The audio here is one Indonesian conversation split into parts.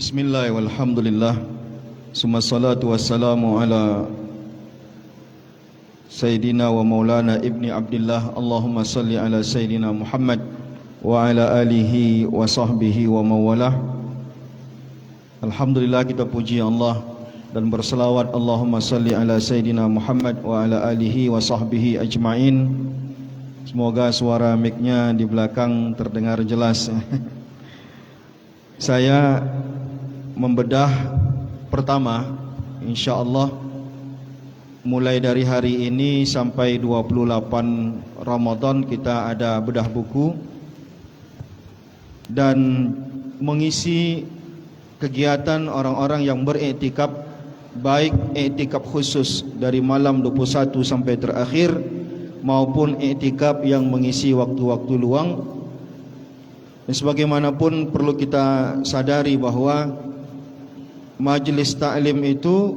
Bismillah walhamdulillah. Summa salatu wassalamu ala Sayyidina wa maulana ibni Abdillah. Allahumma salli ala Sayyidina Muhammad wa ala alihi wa sahbihi wa mawalah. Alhamdulillah, kita puji Allah dan berselawat Allahumma salli ala Sayyidina Muhammad wa ala alihi wa sahbihi ajma'in. Semoga suara mic-nya di belakang terdengar jelas. Saya membedah pertama, insyaAllah mulai dari hari ini sampai 28 Ramadan kita ada bedah buku dan mengisi kegiatan orang-orang yang beriktikaf, baik iktikaf khusus dari malam 21 sampai terakhir maupun iktikaf yang mengisi waktu-waktu luang. Dan sebagaimanapun perlu kita sadari bahwa majlis ta'lim itu,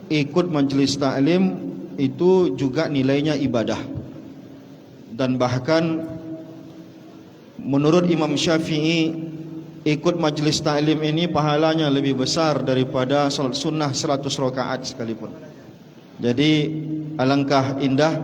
ikut majlis ta'lim itu juga nilainya ibadah. Dan bahkan menurut Imam Syafi'i, ikut majlis ta'lim ini pahalanya lebih besar daripada salat sunnah 100 rakaat sekalipun. Jadi alangkah indah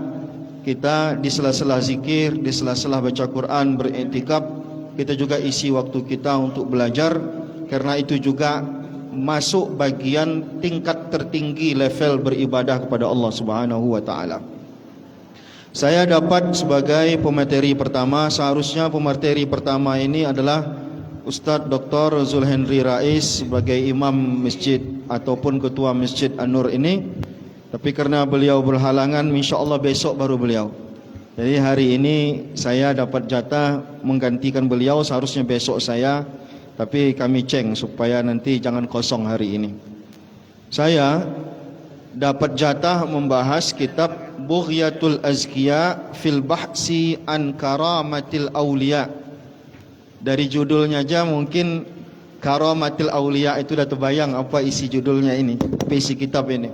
kita di sela-sela zikir, di sela-sela baca Quran, beriktikaf, kita juga isi waktu kita untuk belajar, karena itu juga masuk bagian tingkat tertinggi level beribadah kepada Allah Subhanahu wa taala. Saya dapat sebagai pemateri pertama. Seharusnya pemateri pertama ini adalah Ustadz Dr. Zulhenry Rais sebagai imam masjid ataupun ketua Masjid An-Nur ini, tapi karena beliau berhalangan, insyaallah besok baru beliau. Jadi hari ini saya dapat jatah menggantikan beliau, seharusnya besok saya, tapi kami ceng supaya nanti jangan kosong hari ini. Saya dapat jatah membahas kitab Bughyatul Azkiya fil Bahsi an Karamatil Auliya. Dari judulnya aja mungkin Karamatil Auliya itu udah terbayang apa isi judulnya ini, isi kitab ini.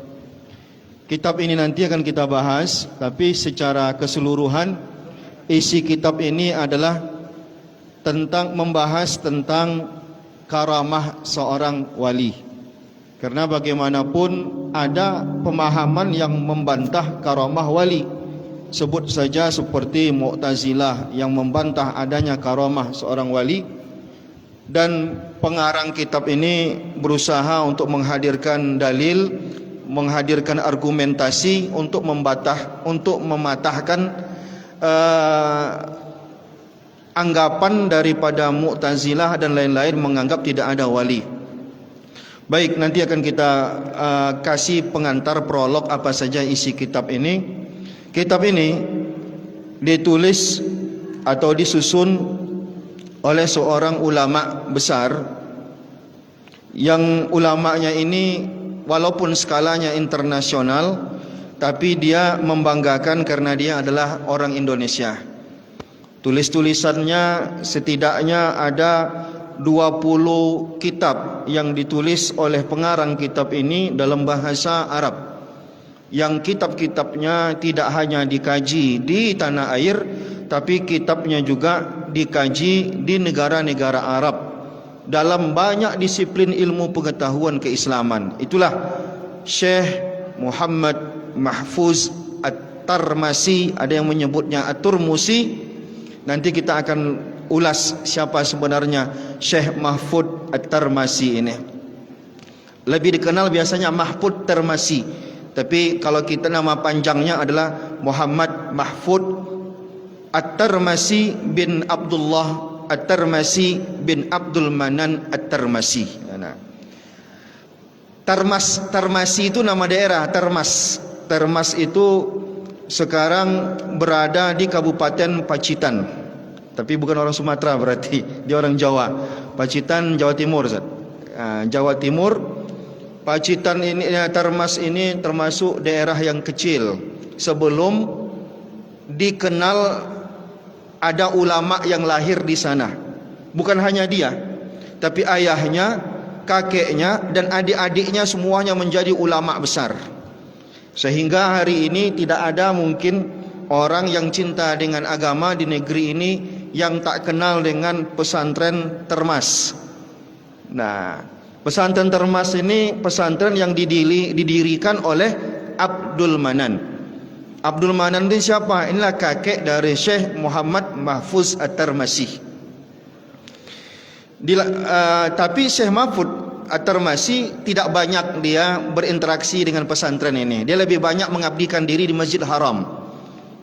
Kitab ini nanti akan kita bahas, tapi secara keseluruhan isi kitab ini adalah tentang membahas tentang karamah seorang wali. Karena bagaimanapun ada pemahaman yang membantah karamah wali. Sebut saja seperti Mu'tazilah yang membantah adanya karamah seorang wali. Dan pengarang kitab ini berusaha untuk menghadirkan dalil, menghadirkan argumentasi untuk mematahkan anggapan daripada Mu'tazilah dan lain-lain menganggap tidak ada wali. Baik, nanti akan kita kasih pengantar prolog apa saja isi kitab ini. Kitab ini ditulis atau disusun oleh seorang ulama besar, yang ulamanya ini walaupun skalanya internasional, tapi dia membanggakan karena dia adalah orang Indonesia. Tulis-tulisannya setidaknya ada 20 kitab yang ditulis oleh pengarang kitab ini dalam bahasa Arab. Yang kitab-kitabnya tidak hanya dikaji di tanah air, tapi kitabnya juga dikaji di negara-negara Arab dalam banyak disiplin ilmu pengetahuan keislaman. Itulah Syekh Muhammad Mahfuz At-Tarmasi, ada yang menyebutnya At-Turmusi. Nanti kita akan ulas siapa sebenarnya Syekh Mahfuz At-Tarmasi ini. Lebih dikenal biasanya Mahfuz Tarmasi, tapi kalau kita nama panjangnya adalah Muhammad Mahfuz At-Tarmasi bin Abdullah At-Tarmasi bin Abdul Manan At-Tarmasi. Nah, Tarmasi itu nama daerah. Tarmas itu sekarang berada di Kabupaten Pacitan, tapi bukan orang Sumatera, berarti dia orang Jawa. Pacitan, Jawa Timur, Jawa Timur. Pacitan ini, Tarmas ini termasuk daerah yang kecil sebelum dikenal ada ulama yang lahir di sana. Bukan hanya dia, tapi ayahnya, kakeknya, dan adik-adiknya semuanya menjadi ulama besar. Sehingga hari ini tidak ada mungkin orang yang cinta dengan agama di negeri ini yang tak kenal dengan pesantren Termas. Nah, Pesantren Termas ini pesantren yang didirikan oleh Abdul Manan. Abdul Manan itu siapa? Inilah kakek dari Syekh Muhammad Mahfuz At-Tarmasi. Tapi Syekh Mahfuz At-Tarmasi tidak banyak dia berinteraksi dengan pesantren ini. Dia lebih banyak mengabdikan diri di Masjid Haram.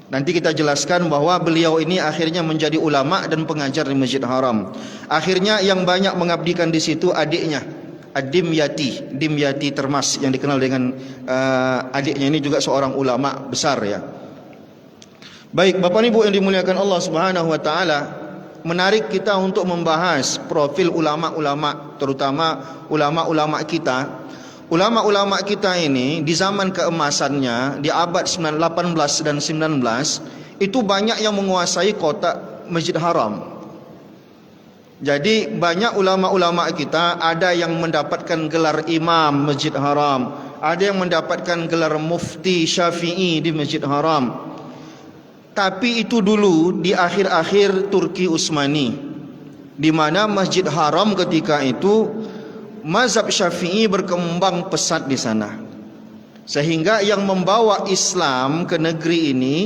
Nanti kita jelaskan bahwa beliau ini akhirnya menjadi ulama dan pengajar di Masjid Haram. Akhirnya yang banyak mengabdikan di situ adiknya, Dimyati Termas, yang dikenal dengan adiknya ini juga seorang ulama besar ya. Baik, Bapak Ibu yang dimuliakan Allah Subhanahu wa taala, menarik kita untuk membahas profil ulama-ulama, terutama ulama-ulama kita. Ulama-ulama kita ini di zaman keemasannya di abad 18 dan 19 itu banyak yang menguasai kota Masjid Haram. Jadi banyak ulama-ulama kita ada yang mendapatkan gelar imam Masjid Haram, ada yang mendapatkan gelar mufti Syafi'i di Masjid Haram. Tapi itu dulu di akhir-akhir Turki Utsmani, di mana Masjid Haram ketika itu mazhab Syafi'i berkembang pesat di sana, sehingga yang membawa Islam ke negeri ini,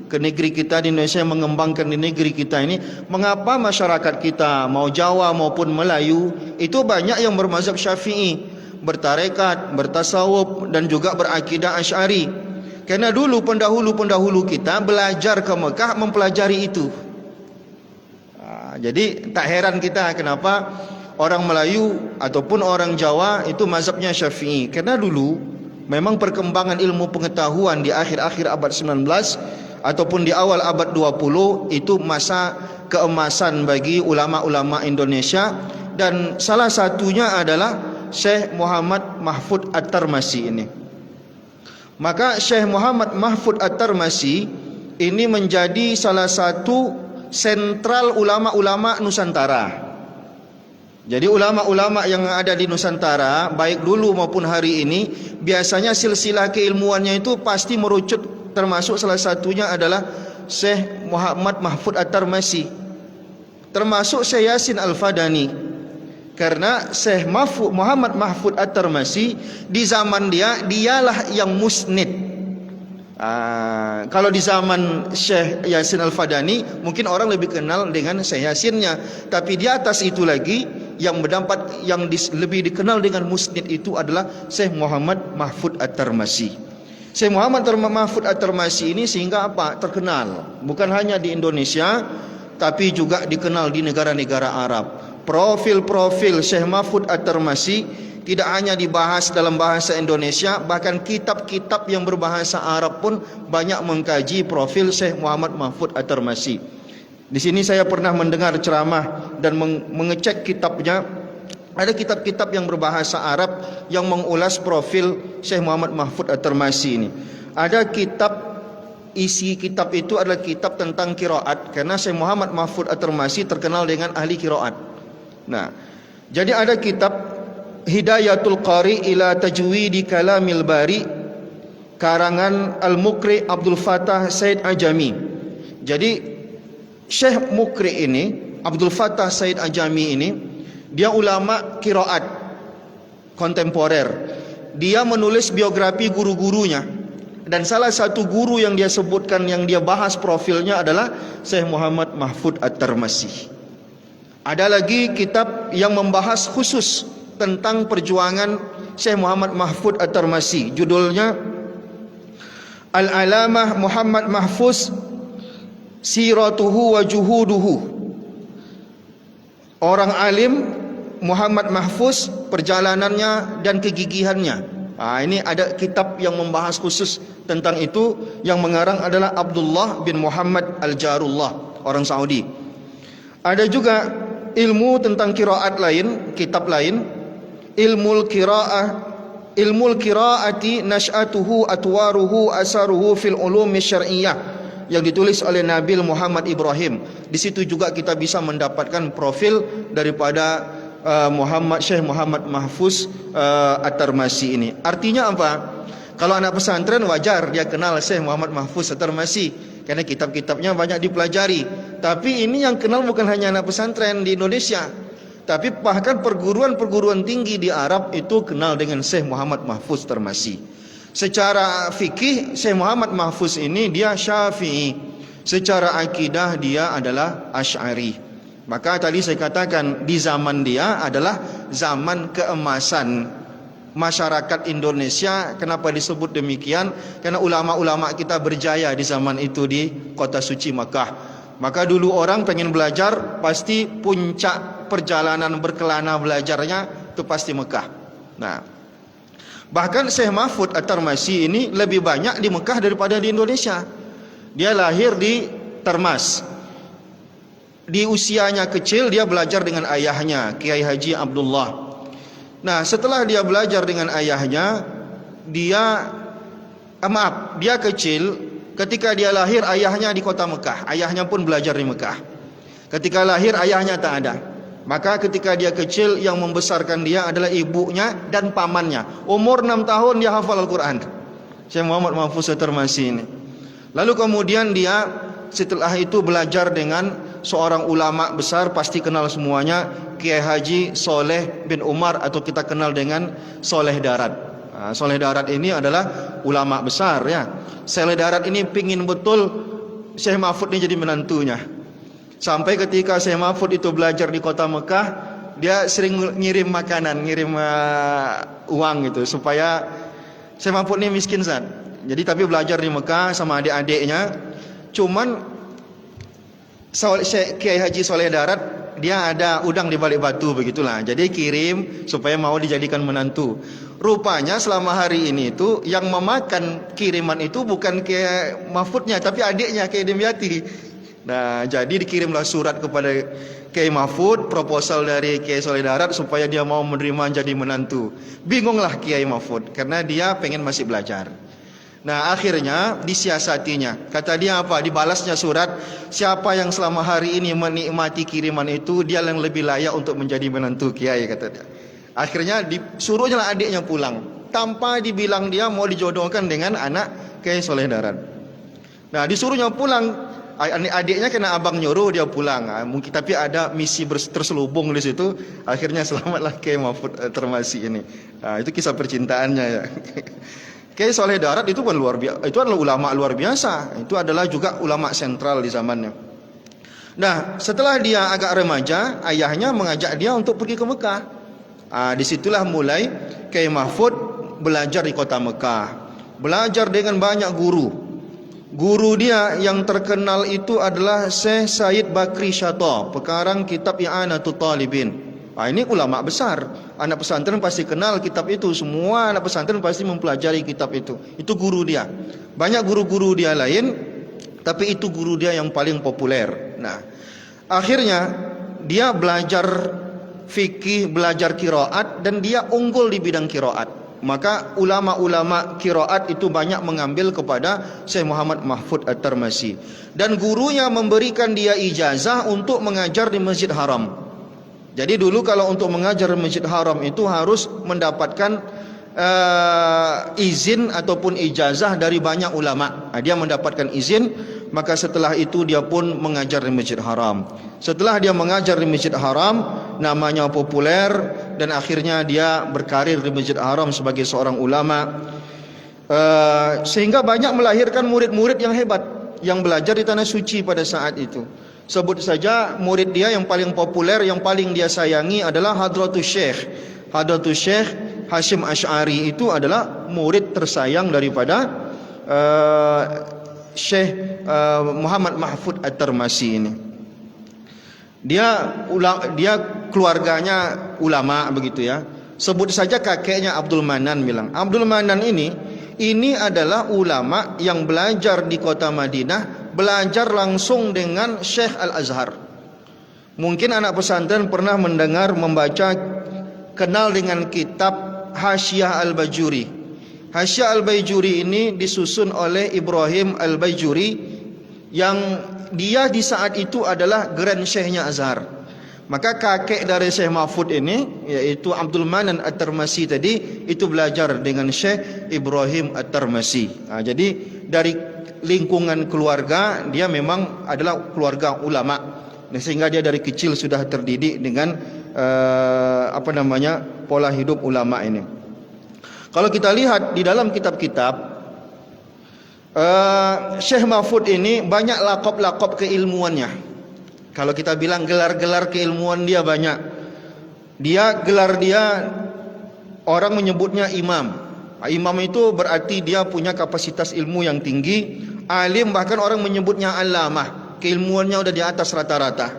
ke negeri kita di Indonesia, mengembangkan di negeri kita ini, mengapa masyarakat kita mau Jawa maupun Melayu itu banyak yang bermazhab Syafi'i, bertarekat, bertasawuf dan juga berakidah Asy'ari. Karena dulu pendahulu-pendahulu kita belajar ke Mekah mempelajari itu. Jadi tak heran kita kenapa orang Melayu ataupun orang Jawa itu mazhabnya Syafi'i. Karena dulu memang perkembangan ilmu pengetahuan di akhir-akhir abad 19 ataupun di awal abad 20 itu masa keemasan bagi ulama-ulama Indonesia, dan salah satunya adalah Syekh Muhammad Mahfuz At-Tarmasi ini. Maka Syekh Muhammad Mahfuz At-Tarmasi ini menjadi salah satu sentral ulama-ulama Nusantara. Jadi ulama-ulama yang ada di Nusantara baik dulu maupun hari ini, biasanya silsilah keilmuannya itu pasti merucut, termasuk salah satunya adalah Syekh Muhammad Mahfuz At-Tarmasi, termasuk Syekh Yasin Al-Fadani. Karena Syekh Muhammad Mahfuz At-Tarmasi di zaman dialah yang musnid. Kalau di zaman Syekh Yasin Al-Fadani mungkin orang lebih kenal dengan Syekh Yasinnya, tapi di atas itu lagi yang lebih dikenal dengan musnid itu adalah Syekh Muhammad Mahfuz At-Tarmasi. Syekh Muhammad Mahfuz At-Tarmasi ini sehingga apa? Terkenal bukan hanya di Indonesia tapi juga dikenal di negara-negara Arab. Profil-profil Syekh Mahfuz At-Tarmasi tidak hanya dibahas dalam bahasa Indonesia, bahkan kitab-kitab yang berbahasa Arab pun banyak mengkaji profil Syekh Muhammad Mahfuz At-Tarmasi. Di sini saya pernah mendengar ceramah dan mengecek kitabnya. Ada kitab-kitab yang berbahasa Arab yang mengulas profil Syekh Muhammad Mahfuz At-Tarmasi ini. Ada isi kitab itu adalah kitab tentang qiraat, karena Syekh Muhammad Mahfuz At-Tarmasi terkenal dengan ahli qiraat. Nah, jadi ada kitab Hidayatul Qari ila Tajwidi Kalamil Bari, karangan Al-Muqri Abdul Fattah Said Ajami. Jadi Syekh Muqri ini, Abdul Fattah Said Ajami ini, dia ulama qiraat kontemporer. Dia menulis biografi guru-gurunya, dan salah satu guru yang dia sebutkan, yang dia bahas profilnya adalah Syekh Muhammad Mahfuz At-Tarmasi. Ada lagi kitab yang membahas khusus tentang perjuangan Syekh Muhammad Mahfuz At-Tarmasi. Judulnya Al-Alamah Muhammad Mahfuz Siratuhu wa Juhuduhu. Orang alim Muhammad Mahfuz, perjalanannya dan kegigihannya. Ini ada kitab yang membahas khusus tentang itu, yang mengarang adalah Abdullah bin Muhammad Al-Jarullah, orang Saudi. Ada juga ilmu tentang qiraat lain, kitab lain, ilmul qiraati nash'atuhu atwaruhu asaruhu fil ulumi syar'iyyah, yang ditulis oleh Nabil Muhammad Ibrahim. Di situ juga kita bisa mendapatkan profil daripada Syekh Muhammad Mahfuz At-Tarmasi ini. Artinya apa? Kalau anak pesantren wajar dia kenal Syekh Muhammad Mahfuz At-Tarmasi, karena kitab-kitabnya banyak dipelajari. Tapi ini yang kenal bukan hanya anak pesantren di Indonesia, Tapi bahkan perguruan-perguruan tinggi di Arab itu kenal dengan Syekh Muhammad Mahfuz Tarmasi. Secara fikih Syekh Muhammad Mahfuz ini dia Syafi'i. Secara akidah dia adalah Asy'ari. Maka tadi saya katakan di zaman dia adalah zaman keemasan masyarakat Indonesia. Kenapa disebut demikian? Karena ulama-ulama kita berjaya di zaman itu di kota suci Makkah. Maka dulu orang pengen belajar, pasti puncak perjalanan berkelana belajarnya itu pasti Mekah. Nah, bahkan Syekh Mahfuz At-Tarmasi ini lebih banyak di Mekah daripada di Indonesia. Dia lahir di Termas. Di usianya kecil dia belajar dengan ayahnya, Kiai Haji Abdullah. Nah, setelah dia belajar dengan ayahnya, dia kecil. Ketika dia lahir, ayahnya di kota Mekah. Ayahnya pun belajar di Mekah. Ketika lahir, ayahnya tak ada. Maka ketika dia kecil, yang membesarkan dia adalah ibunya dan pamannya. Umur 6 tahun dia hafal Al-Quran. Syekh Muhammad Mahfuz At-Tarmasi ini. Lalu kemudian dia setelah itu belajar dengan seorang ulama besar, pasti kenal semuanya, Kiai Haji Soleh bin Umar, atau kita kenal dengan Soleh Darat. Soleh Darat ini adalah ulama besar ya. Soleh Darat ini pingin betul Syekh Mahfuz ini jadi menantunya. Sampai ketika Syekh Mahfuz itu belajar di kota Mekah, dia sering ngirim makanan, ngirim uang gitu supaya Syekh Mahfuz ini miskin Zat. Jadi tapi belajar di Mekah sama adik-adiknya. Cuman Kiai Haji Soleh Darat dia ada udang di balik batu begitulah. Jadi kirim supaya mau dijadikan menantu. Rupanya selama hari ini itu yang memakan kiriman itu bukan Kiai Mahfuznya tapi adiknya Kiai Dimyati. Nah, jadi dikirimlah surat kepada Kiai Mahfuz, proposal dari Kiai Soleh Darat supaya dia mau menerima jadi menantu. Bingunglah Kiai Mahfuz karena dia pengen masih belajar. Nah, akhirnya disiasatinya. Kata dia apa? Dibalasnya surat, siapa yang selama hari ini menikmati kiriman itu, dia yang lebih layak untuk menjadi menantu Kiai, kata dia. Akhirnya disuruhnya adiknya pulang tanpa dibilang dia mau dijodohkan dengan anak Kiai Soleh Darat. Nah, disuruhnya pulang. Adiknya kena abang nyuruh dia pulang. Mungkin tapi ada misi terselubung di situ. Akhirnya selamatlah Kiai Mahfuz Tarmasi ini. Itu kisah percintaannya ya. Kiai Soleh Darat itu pun luar biasa. Itu adalah ulama luar biasa. Itu adalah juga ulama sentral di zamannya. Nah, setelah dia agak remaja, ayahnya mengajak dia untuk pergi ke Mekah. Disitulah mulai Kiai Mahfuz belajar di kota Mekah. Belajar dengan banyak guru. Guru dia yang terkenal itu adalah Syekh Said Bakri Syato, pekarang kitab I'anatul Talibin. Ini ulama besar. Anak pesantren pasti kenal kitab itu. Semua anak pesantren pasti mempelajari kitab itu. Itu guru dia. Banyak guru-guru dia lain, tapi itu guru dia yang paling populer. Nah, akhirnya dia belajar fikih, belajar qiraat, dan dia unggul di bidang qiraat. Maka ulama-ulama qiraat itu banyak mengambil kepada Syekh Muhammad Mahfuz At-Tarmasi. Dan gurunya memberikan dia ijazah untuk mengajar di Masjid Haram. Jadi dulu kalau untuk mengajar di Masjid Haram itu harus mendapatkan izin ataupun ijazah dari banyak ulama. Dia mendapatkan izin, maka setelah itu dia pun mengajar di Masjid Haram. Setelah dia mengajar di Masjid Haram, namanya populer dan akhirnya dia berkarir di Masjid Haram sebagai seorang ulama, sehingga banyak melahirkan murid-murid yang hebat yang belajar di tanah suci pada saat itu. Sebut saja murid dia yang paling populer, yang paling dia sayangi adalah Hadratus Syekh. Hadratus Syekh Hashim Asy'ari itu adalah murid tersayang daripada Syekh Muhammad Mahfuz At-Tarmasi ini. Dia keluarganya ulama begitu ya. Sebut saja kakeknya Abdul Manan bilang. Abdul Manan ini adalah ulama yang belajar di kota Madinah, belajar langsung dengan Syekh Al-Azhar. Mungkin anak pesantren pernah mendengar, membaca, kenal dengan kitab Hasyiah Al-Bajuri. Hasyiah Al-Bajuri ini disusun oleh Ibrahim Al-Bajuri yang dia di saat itu adalah Grand Syekhnya Azhar. Maka kakek dari Syekh Mahfuz ini, yaitu Abdul Manan At-Tarmasi tadi, itu belajar dengan Syekh Ibrahim At-Tarmasi. Jadi dari lingkungan keluarga dia memang adalah keluarga ulama. Sehingga dia dari kecil sudah terdidik dengan pola hidup ulama ini. Kalau kita lihat di dalam kitab-kitab, Syekh Mahfud ini banyak lakop-lakop keilmuannya. Kalau kita bilang gelar-gelar keilmuan dia banyak. Gelar dia orang menyebutnya imam. Imam itu berarti dia punya kapasitas ilmu yang tinggi. Alim bahkan orang menyebutnya alamah. Keilmuannya udah di atas rata-rata.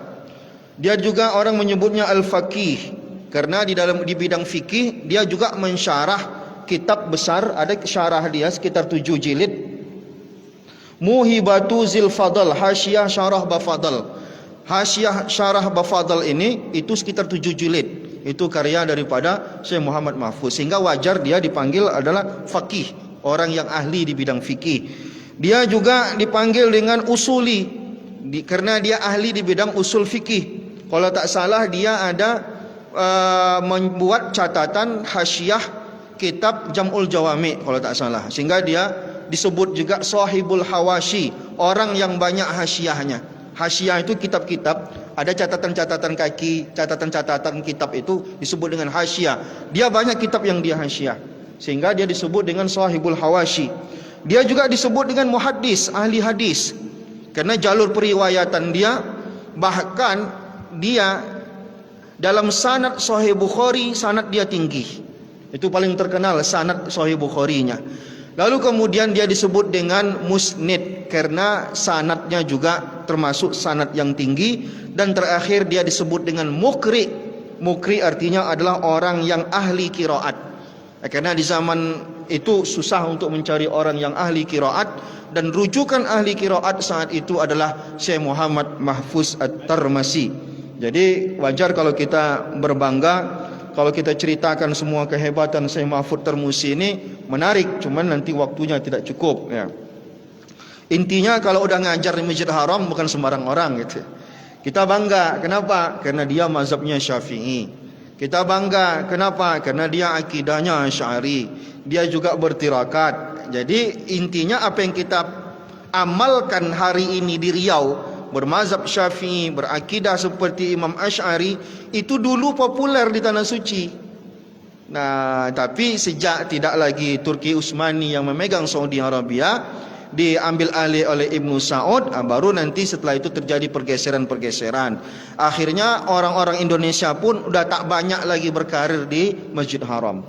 Dia juga orang menyebutnya al-faqih, karena di bidang fikih dia juga mensyarah kitab besar, ada syarah dia sekitar 7 jilid. Muhibatu Zil Fadl, Hasyiah Syarah Bafadl. Hasyiah Syarah Bafadl ini itu sekitar 7 jilid. Itu karya daripada Syekh Muhammad Mahfuz, sehingga wajar dia dipanggil adalah faqih, orang yang ahli di bidang fikih. Dia juga dipanggil dengan usuli, karena dia ahli di bidang usul fikih. Kalau tak salah dia ada membuat catatan hasyiah kitab Jam'ul Jawami kalau tak salah, sehingga dia disebut juga sahibul hawashi, orang yang banyak hasyiahnya. Hasyiah itu kitab-kitab, ada catatan-catatan kaki, catatan-catatan kitab itu disebut dengan hasyiah. Dia banyak kitab yang dia hasyiah, sehingga dia disebut dengan sahibul hawashi. Dia juga disebut dengan muhaddis, ahli hadis, karena jalur periwayatan dia, bahkan dia dalam sanad Sahih Bukhari, sanad dia tinggi. Itu paling terkenal sanad Sahih Bukharinya. Lalu kemudian dia disebut dengan musnid, karena sanadnya juga termasuk sanad yang tinggi. Dan terakhir dia disebut dengan mukri. Mukri artinya adalah orang yang ahli qiraat. Karena di zaman itu susah untuk mencari orang yang ahli qiraat, dan rujukan ahli qiraat saat itu adalah Syekh Muhammad Mahfuz At-Tarmasi. Jadi wajar kalau kita berbangga, kalau kita ceritakan semua kehebatan Syekh Mahfuz Tarmasi ini menarik, cuman nanti waktunya tidak cukup ya. Intinya kalau udah ngajar di Masjid Haram bukan sembarang orang gitu. Kita bangga, kenapa? Karena dia mazhabnya Syafi'i. Kita bangga, kenapa? Karena dia akidahnya Asy'ari. Dia juga bertirakat. Jadi intinya apa yang kita amalkan hari ini di Riau, bermazhab Syafi'i, berakidah seperti Imam Asy'ari, itu dulu populer di Tanah Suci. Nah, tapi sejak tidak lagi Turki Utsmani yang memegang Saudi Arabia, diambil alih oleh Ibnu Saud, baru nanti setelah itu terjadi pergeseran-pergeseran. Akhirnya orang-orang Indonesia pun udah tak banyak lagi berkarir di Masjid Haram.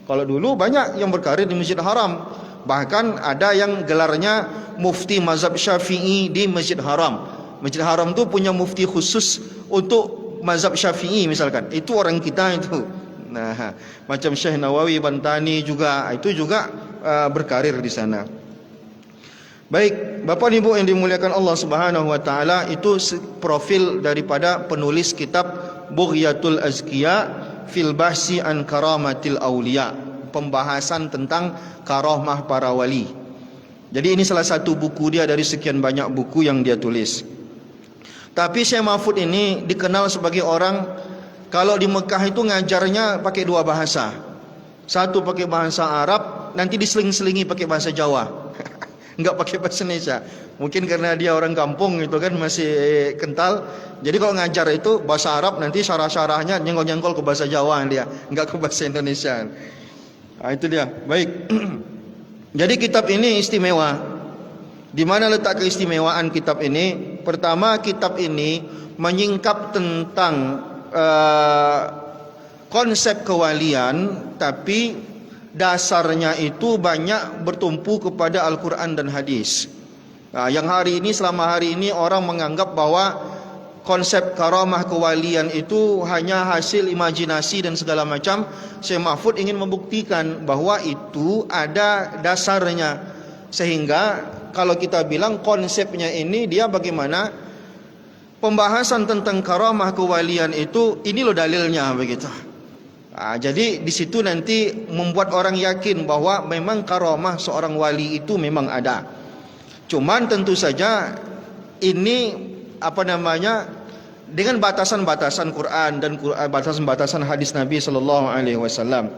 Kalau dulu banyak yang berkarir di Masjid Haram, bahkan ada yang gelarnya mufti mazhab Syafi'i di Masjid Haram. Masjid Haram tu punya mufti khusus untuk mazhab Syafi'i misalkan. Itu orang kita itu. Nah, macam Syekh Nawawi Bantani juga, itu juga berkarir di sana. Baik, Bapak Ibu yang dimuliakan Allah Subhanahu wa taala, itu profil daripada penulis kitab Bughyatul Azkiya fil Bahsi an Karamatil Auliya, pembahasan tentang karamah para wali. Jadi ini salah satu buku dia dari sekian banyak buku yang dia tulis. Tapi Syekh Mahfud ini dikenal sebagai orang kalau di Mekah itu ngajarnya pakai dua bahasa. Satu pakai bahasa Arab, nanti diseling-selingi pakai bahasa Jawa. Enggak pakai bahasa Indonesia. Mungkin karena dia orang kampung gitu kan, masih kental. Jadi kalau ngajar itu bahasa Arab, nanti syarah-syarahnya nyenggol-nyenggol ke bahasa Jawa dia, enggak ke bahasa Indonesia. Nah, itu dia. Baik. Jadi kitab ini istimewa. Di mana letak keistimewaan kitab ini? Pertama, kitab ini menyingkap tentang konsep kewalian, tapi dasarnya itu banyak bertumpu kepada Al-Quran dan hadis. Nah, yang hari ini, selama hari ini orang menganggap bahwa konsep karamah kewalian itu hanya hasil imajinasi dan segala macam. Syekh Mahfud ingin membuktikan bahwa itu ada dasarnya. Sehingga kalau kita bilang konsepnya ini, dia bagaimana pembahasan tentang karamah kewalian itu, ini loh dalilnya begitu. Nah, jadi di situ nanti membuat orang yakin bahwa memang karamah seorang wali itu memang ada. Cuman tentu saja ini dengan batasan-batasan Quran dan batasan-batasan hadis Nabi sallallahu alaihi wasallam.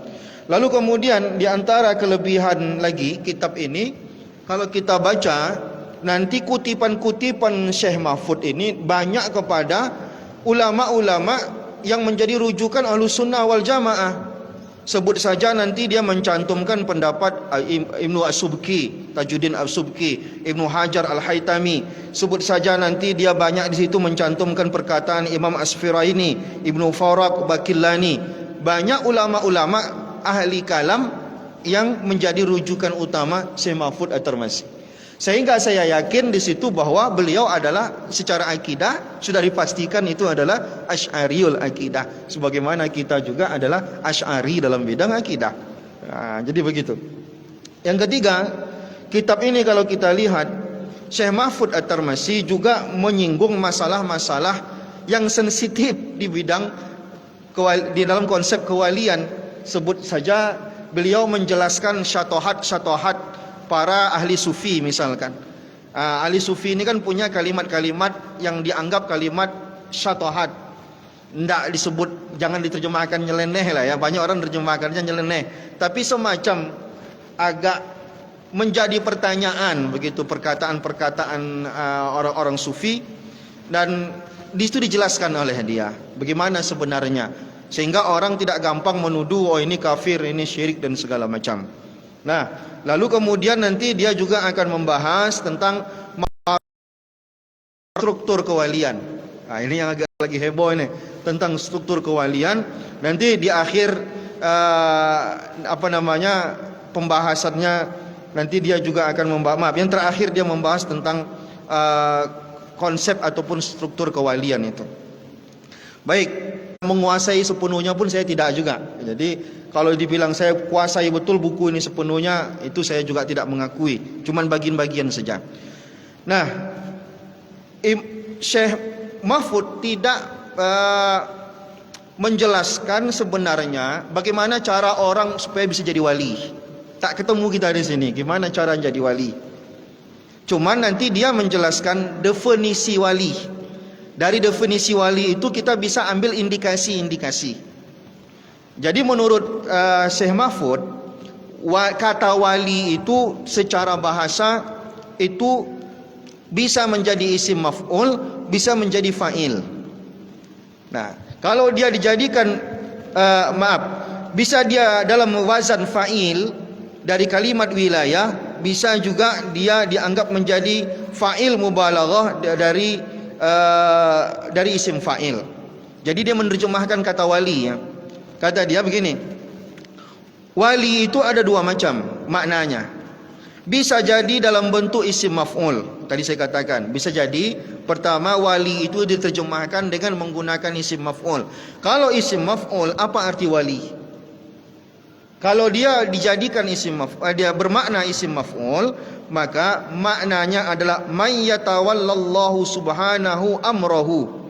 Lalu kemudian di antara kelebihan lagi kitab ini, kalau kita baca nanti kutipan-kutipan Syekh Mahfud ini banyak kepada ulama-ulama yang menjadi rujukan Ahlussunnah wal Jamaah. Sebut saja nanti dia mencantumkan pendapat Ibnu As-Subki, Tajuddin As-Subki, Ibnu Hajar Al-Haytami. Sebut saja nanti dia banyak di situ mencantumkan perkataan Imam Asfiraini, Ibnu Faraq Bakillani. Banyak ulama-ulama ahli kalam yang menjadi rujukan utama Syekh Mahfud At-Tarmasi. Sehingga saya yakin di situ bahwa beliau adalah secara akidah sudah dipastikan itu adalah Asy'ariyul akidah, sebagaimana kita juga adalah Asy'ari dalam bidang akidah. Nah, jadi begitu. Yang ketiga, kitab ini kalau kita lihat, Syekh Mahfud At-Tarmasi juga menyinggung masalah-masalah yang sensitif di bidang di dalam konsep kewalian. Sebut saja beliau menjelaskan syatohat-syatohat para ahli sufi misalkan. Ahli sufi ini kan punya kalimat-kalimat yang dianggap kalimat syatohat. Tidak disebut, jangan diterjemahkan nyeleneh lah ya. Banyak orang terjemahkannya nyeleneh. Tapi semacam agak menjadi pertanyaan begitu perkataan-perkataan orang-orang sufi. Dan di situ dijelaskan oleh dia bagaimana sebenarnya, sehingga orang tidak gampang menuduh oh ini kafir, ini syirik dan segala macam. Nah, lalu kemudian nanti dia juga akan membahas tentang struktur kewalian. Nah, ini yang agak lagi heboh ini, tentang struktur kewalian. Nanti di akhir pembahasannya nanti dia juga akan membahas, yang terakhir dia membahas tentang konsep ataupun struktur kewalian itu. Baik, menguasai sepenuhnya pun saya tidak juga. Jadi kalau dibilang saya kuasai betul buku ini sepenuhnya, itu saya juga tidak mengakui. Cuman bagian-bagian saja. Nah, Syekh Mahfud tidak menjelaskan sebenarnya bagaimana cara orang supaya bisa jadi wali. Tak ketemu kita di sini gimana cara jadi wali. Cuman nanti dia menjelaskan definisi wali. Dari definisi wali itu kita bisa ambil indikasi-indikasi. Jadi menurut Syekh Mahfud, kata wali itu secara bahasa itu bisa menjadi isim maf'ul, bisa menjadi fa'il. Nah, kalau dia dijadikan bisa dia dalam wazan fa'il dari kalimat wilayah, bisa juga dia dianggap menjadi fa'il mubalaghah dari isim fa'il. Jadi dia menerjemahkan kata wali ya. Kata dia begini, wali itu ada dua macam maknanya. Bisa jadi dalam bentuk isim maf'ul. Tadi saya katakan, bisa jadi pertama wali itu diterjemahkan dengan menggunakan isim maf'ul. Kalau isim maf'ul, apa arti wali? Kalau dia dijadikan isim maf'ul, dia bermakna isim maf'ul, maka maknanya adalah may yatawallallahu subhanahu amrahu.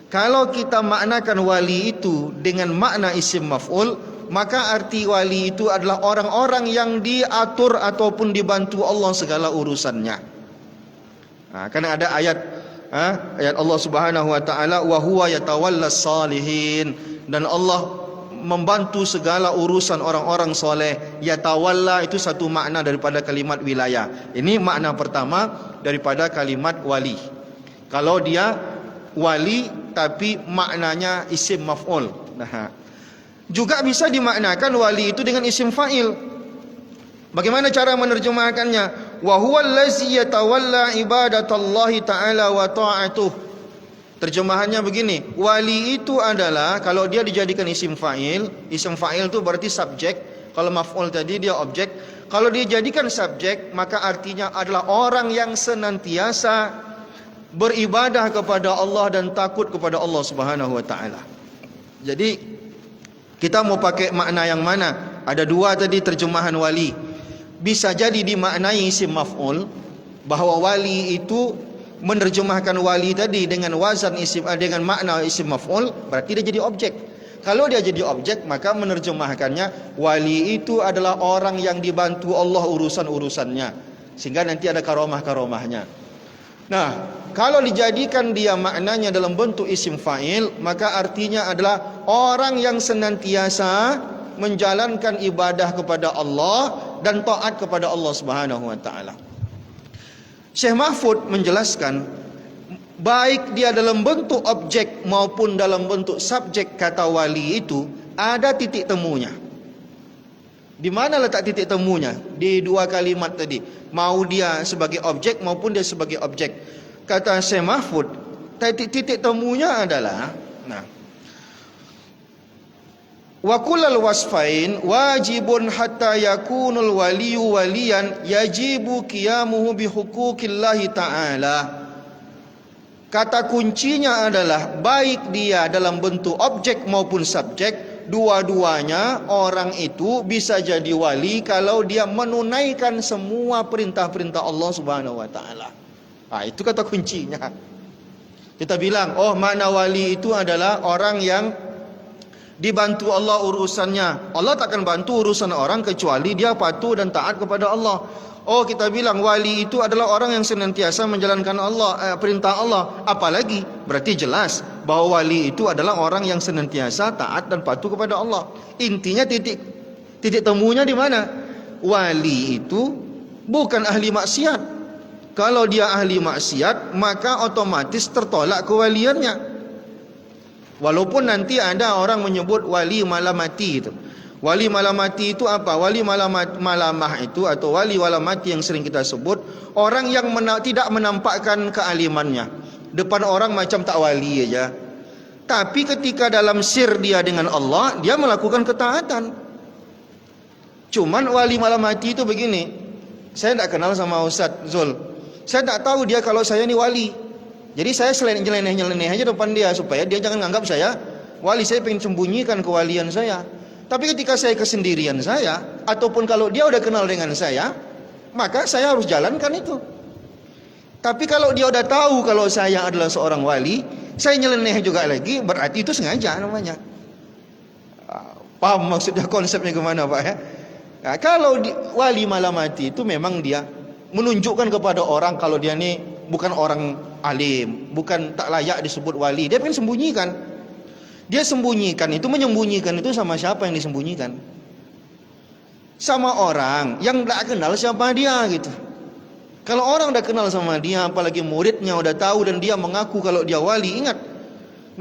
Kalau kita maknakan wali itu dengan makna isim maf'ul, maka arti wali itu adalah orang-orang yang diatur ataupun dibantu Allah segala urusannya. Nah, karena ada ayat Allah Subhanahu wa taala, wa huwa yatawallas salihin, dan Allah membantu segala urusan orang-orang soleh. Yatawalla itu satu makna daripada kalimat wilayah. Ini makna pertama daripada kalimat wali. Kalau dia wali tapi maknanya isim maf'ul. Nah, juga bisa dimaknakan wali itu dengan isim fa'il. Bagaimana cara menerjemahkannya? Wa huwal ladzi yatawalla ibadatallahi ta'ala wa ta'atuh. Terjemahannya begini, wali itu adalah kalau dia dijadikan isim fa'il itu berarti subjek. Kalau maf'ul tadi dia objek. Kalau dia jadikan subjek, maka artinya adalah orang yang senantiasa beribadah kepada Allah dan takut kepada Allah Subhanahu wa taala. Jadi kita mau pakai makna yang mana? Ada dua tadi terjemahan wali. Bisa jadi dimaknai isim maf'ul, bahwa wali itu menerjemahkan wali tadi dengan wazan isim, dengan makna isim maf'ul, berarti dia jadi objek. Kalau dia jadi objek, maka menerjemahkannya wali itu adalah orang yang dibantu Allah urusan-urusannya, sehingga nanti ada karomah-karomahnya. Nah, kalau dijadikan dia maknanya dalam bentuk isim fa'il, maka artinya adalah orang yang senantiasa menjalankan ibadah kepada Allah dan taat kepada Allah Subhanahu wa taala. Syekh Mahfud menjelaskan baik dia dalam bentuk objek maupun dalam bentuk subjek kata wali itu, ada titik temunya. Di mana letak titik temunya? Di dua kalimat tadi. Mau dia sebagai objek maupun dia sebagai objek. Kata Syekh Mahfud, titik temunya adalah, wa kullal wasfain wajibun hatta yakunul waliyu waliyan yajibu qiyamuhu bihuquqillahi ta'ala. Kata kuncinya adalah baik dia dalam bentuk objek maupun subjek, dua-duanya orang itu bisa jadi wali kalau dia menunaikan semua perintah-perintah Allah Subhanahu wa taala. Itu kata kuncinya. Kita bilang, oh makna wali itu adalah orang yang dibantu Allah urusannya. Allah takkan bantu urusan orang kecuali dia patuh dan taat kepada Allah. Oh, kita bilang wali itu adalah orang yang senantiasa menjalankan perintah Allah. Apalagi berarti jelas bahwa wali itu adalah orang yang senantiasa taat dan patuh kepada Allah. Intinya titik temunya di mana? Wali itu bukan ahli maksiat. Kalau dia ahli maksiat, maka otomatis tertolak kewaliannya. Walaupun nanti ada orang menyebut wali malam mati itu. Wali malam mati itu apa? Wali malamah itu atau wali malam mati yang sering kita sebut, orang yang tidak menampakkan kealimannya. Depan orang macam tak wali aja. Tapi ketika dalam sir dia dengan Allah, dia melakukan ketaatan. Cuman wali malam mati itu begini. Saya tidak kenal sama Ustaz Zul. Saya tak tahu dia kalau saya ni wali. Jadi saya selain nyeleneh aja depan dia supaya dia jangan anggap saya wali. Saya pengen sembunyikan kewalian saya. Tapi ketika saya kesendirian saya, ataupun kalau dia udah kenal dengan saya, maka saya harus jalankan itu. Tapi kalau dia udah tahu kalau saya adalah seorang wali, saya nyeleneh juga lagi, berarti itu sengaja namanya. Paham maksudnya konsepnya kemana Pak ya? Nah, kalau wali malam mati itu memang dia menunjukkan kepada orang kalau dia ni bukan orang alim, bukan tak layak disebut wali. Dia pengen sembunyikan. Dia sembunyikan itu, menyembunyikan itu sama siapa yang disembunyikan? Sama orang yang tak kenal siapa dia gitu. Kalau orang udah kenal sama dia, apalagi muridnya udah tahu dan dia mengaku kalau dia wali, ingat.